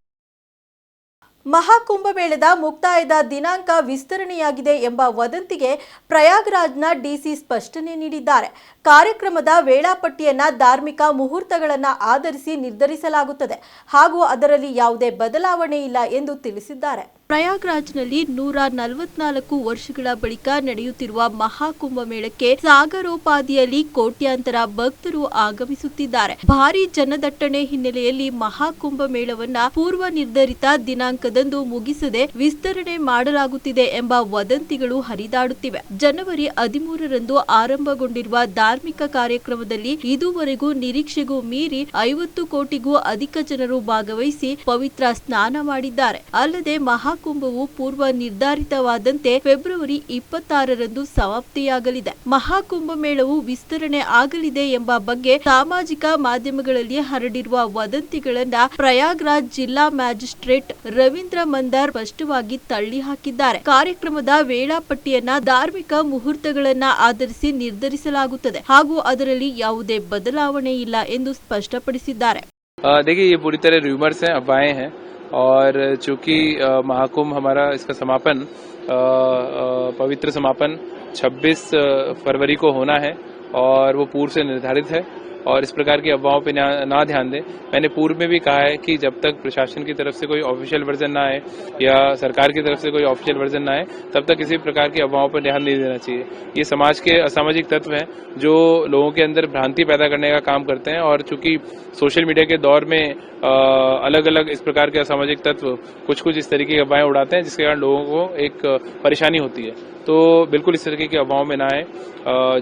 ಮಹಾಕುಂಭಮೇಳದ ಮುಕ್ತಾಯದ ದಿನಾಂಕ ವಿಸ್ತರಣೆಯಾಗಿದೆ ಎಂಬ ವದಂತಿಗೆ ಪ್ರಯಾಗ್ರಾಜ್ನ ಡಿಸಿ ಸ್ಪಷ್ಟನೆ ನೀಡಿದ್ದಾರೆ. ಕಾರ್ಯಕ್ರಮದ ವೇಳಾಪಟ್ಟಿಯನ್ನ ಧಾರ್ಮಿಕ ಮುಹೂರ್ತಗಳನ್ನು ಆಧರಿಸಿ ನಿರ್ಧರಿಸಲಾಗುತ್ತದೆ ಹಾಗೂ ಅದರಲ್ಲಿ ಯಾವುದೇ ಬದಲಾವಣೆ ಇಲ್ಲ ಎಂದು ತಿಳಿಸಿದ್ದಾರೆ. ಪ್ರಯಾಗ್ರಾಜ್ನಲ್ಲಿ 144 ವರ್ಷಗಳ ಬಳಿಕ ನಡೆಯುತ್ತಿರುವ ಮಹಾಕುಂಭಮೇಳಕ್ಕೆ ಸಾಗರೋಪಾದಿಯಲ್ಲಿ ಕೋಟ್ಯಾಂತರ ಭಕ್ತರು ಆಗಮಿಸುತ್ತಿದ್ದಾರೆ. ಭಾರೀ ಜನದಟ್ಟಣೆ ಹಿನ್ನೆಲೆಯಲ್ಲಿ ಮಹಾಕುಂಭಮೇಳವನ್ನ ಪೂರ್ವ ನಿರ್ಧರಿತ ದಿನಾಂಕದಂದು ಮುಗಿಸದೆ ವಿಸ್ತರಣೆ ಮಾಡಲಾಗುತ್ತಿದೆ ಎಂಬ ವದಂತಿಗಳು ಹರಿದಾಡುತ್ತಿವೆ. ಜನವರಿ 13ರಂದು ಆರಂಭಗೊಂಡಿರುವ ಧಾರ್ಮಿಕ ಕಾರ್ಯಕ್ರಮದಲ್ಲಿ ಇದುವರೆಗೂ ನಿರೀಕ್ಷೆಗೂ ಮೀರಿ 50 ಕೋಟಿಗೂ ಅಧಿಕ ಜನರು ಭಾಗವಹಿಸಿ ಪವಿತ್ರ ಸ್ನಾನ ಮಾಡಿದ್ದಾರೆ. ಅಲ್ಲದೆ ಮಹಾಕುಂಭವು ಪೂರ್ವ ನಿರ್ಧಾರಿತವಾದಂತೆ ಫೆಬ್ರವರಿ 26ರಂದು ಸಮಾಪ್ತಿಯಾಗಲಿದೆ. ಮಹಾಕುಂಭಮೇಳವು ವಿಸ್ತರಣೆ ಆಗಲಿದೆ ಎಂಬ ಬಗ್ಗೆ ಸಾಮಾಜಿಕ ಮಾಧ್ಯಮಗಳಲ್ಲಿ ಹರಡಿರುವ ವದಂತಿಗಳನ್ನ ಪ್ರಯಾಗ್ರಾಜ್ ಜಿಲ್ಲಾ ಮ್ಯಾಜಿಸ್ಟ್ರೇಟ್ ರವೀಂದ್ರ ಮಂದಾರ್ ಸ್ಪಷ್ಟವಾಗಿ ತಳ್ಳಿ ಹಾಕಿದ್ದಾರೆ. ಕಾರ್ಯಕ್ರಮದ ವೇಳಾಪಟ್ಟಿಯನ್ನ ಧಾರ್ಮಿಕ ಮುಹೂರ್ತಗಳನ್ನ ಆಧರಿಸಿ ನಿರ್ಧರಿಸಲಾಗುತ್ತದೆ ಹಾಗೂ ಅದರಲ್ಲಿ ಯಾವುದೇ ಬದಲಾವಣೆ ಇಲ್ಲ ಎಂದು ಸ್ಪಷ್ಟಪಡಿಸಿದ್ದಾರೆ. देखिए, ये पूरी तरह रूमर्स हैं, अफवाहें हैं और चूंकि महाकुंभ हमारा इसका समापन पवित्र समापन 26 फरवरी को होना है और वो पूर्व से निर्धारित है और इस प्रकार की अफवाहों पे ना ध्यान दें. मैंने पूर्व में भी कहा है कि जब तक प्रशासन की तरफ से कोई ऑफिशियल वर्जन ना आए या सरकार की तरफ से कोई ऑफिशियल वर्जन ना आए तब तक किसी प्रकार की अफवाहों पर ध्यान नहीं देना चाहिए. ये समाज के असामाजिक तत्व हैं जो लोगों के अंदर भ्रांति पैदा करने का काम करते हैं और चूंकि सोशल मीडिया के दौर में अलग अलग इस प्रकार के असामाजिक तत्व कुछ इस तरीके की अफवाहें उड़ाते हैं जिसके कारण लोगों को एक परेशानी होती है. तो बिल्कुल इस तरीके की अफवाहों में ना आए.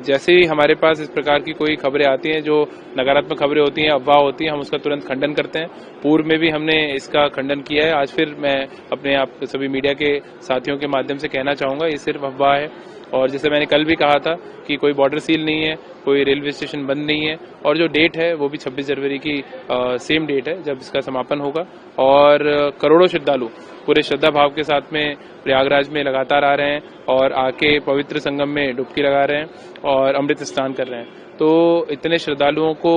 जैसे ही हमारे पास इस प्रकार की कोई खबरें आती हैं जो नकारात्मक खबरें होती हैं, अफवाह होती हैं, हम उसका तुरंत खंडन करते हैं. पूर्व में भी हमने इसका खंडन किया है. आज फिर मैं अपने आप सभी मीडिया के साथियों के माध्यम से कहना चाहूंगा, ये सिर्फ अफवाह है. और जैसे मैंने कल भी कहा था कि कोई बॉर्डर सील नहीं है, कोई रेलवे स्टेशन बंद नहीं है और जो डेट है वो भी 26 जनवरी की सेम डेट है जब इसका समापन होगा. और करोड़ों श्रद्धालु पूरे श्रद्धा भाव के साथ में प्रयागराज में लगातार आ रहे हैं और आके पवित्र संगम में डुबकी लगा रहे हैं और अमृत स्नान कर रहे हैं. तो इतने श्रद्धालुओं को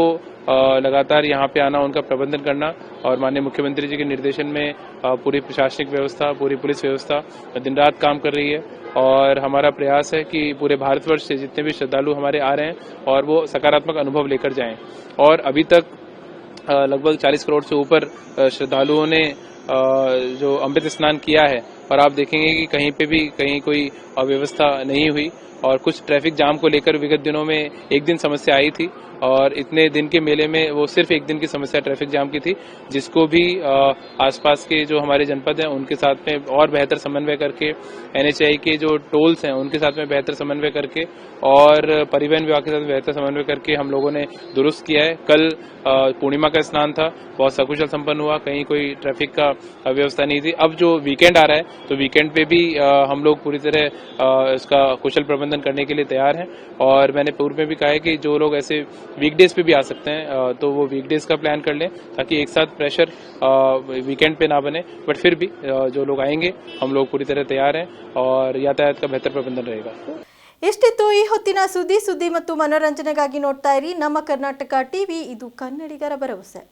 लगातार यहाँ पे आना, उनका प्रबंधन करना और माननीय मुख्यमंत्री जी के निर्देशन में पूरी प्रशासनिक व्यवस्था, पूरी पुलिस व्यवस्था दिन रात काम कर रही है और हमारा प्रयास है कि पूरे भारतवर्ष से जितने भी श्रद्धालु हमारे आ रहे हैं और वो सकारात्मक अनुभव लेकर जाएं. और अभी तक लगभग 40 करोड़ से ऊपर श्रद्धालुओं ने जो अमृत स्नान किया है और आप देखेंगे कि कहीं पे भी कहीं कोई अव्यवस्था नहीं हुई। और कुछ ट्रैफिक जाम को लेकर विगत दिनों में एक दिन समस्या आई थी और इतने दिन के मेले में वो सिर्फ एक दिन की समस्या ट्रैफिक जाम की थी, जिसको भी आसपास के जो हमारे जनपद हैं उनके साथ में और बेहतर समन्वय करके, NHAI के जो टोल्स हैं उनके साथ में बेहतर समन्वय करके और परिवहन विभाग के साथ बेहतर समन्वय करके हम लोगों ने दुरुस्त किया है। कल पूर्णिमा का स्नान था, बहुत सकुशल संपन्न हुआ, कहीं कोई ट्रैफिक का व्यवस्था नहीं थी। अब जो वीकेंड आ रहा है तो वीकेंड पे भी हम लोग पूरी तरह इसका कुशल प्रबंधन करने के लिए तैयार हैं। और मैंने पूर्व में भी कहा है कि जो लोग ऐसे वीकडेज पे भी आ सकते हैं तो वो वीकडेज का प्लान कर लें, ताकि एक साथ प्रेशर वीकेंड पे ना बने। बट फिर भी जो लोग आएंगे हम लोग पूरी तरह तैयार हैं और यातायात का बेहतर प्रबंधन रहेगा। ಇಷ್ಟಿತ್ತು ಈ ಹೊತ್ತಿನ ಸುದ್ದಿ ಮತ್ತು ಮನೋರಂಜನೆಗಾಗಿ ನೋಡ್ತಾ ಇರಿ ನಮ್ಮ ಕರ್ನಾಟಕ ಟಿವಿ, ಇದು ಕನ್ನಡಿಗರ ಭರವಸೆ.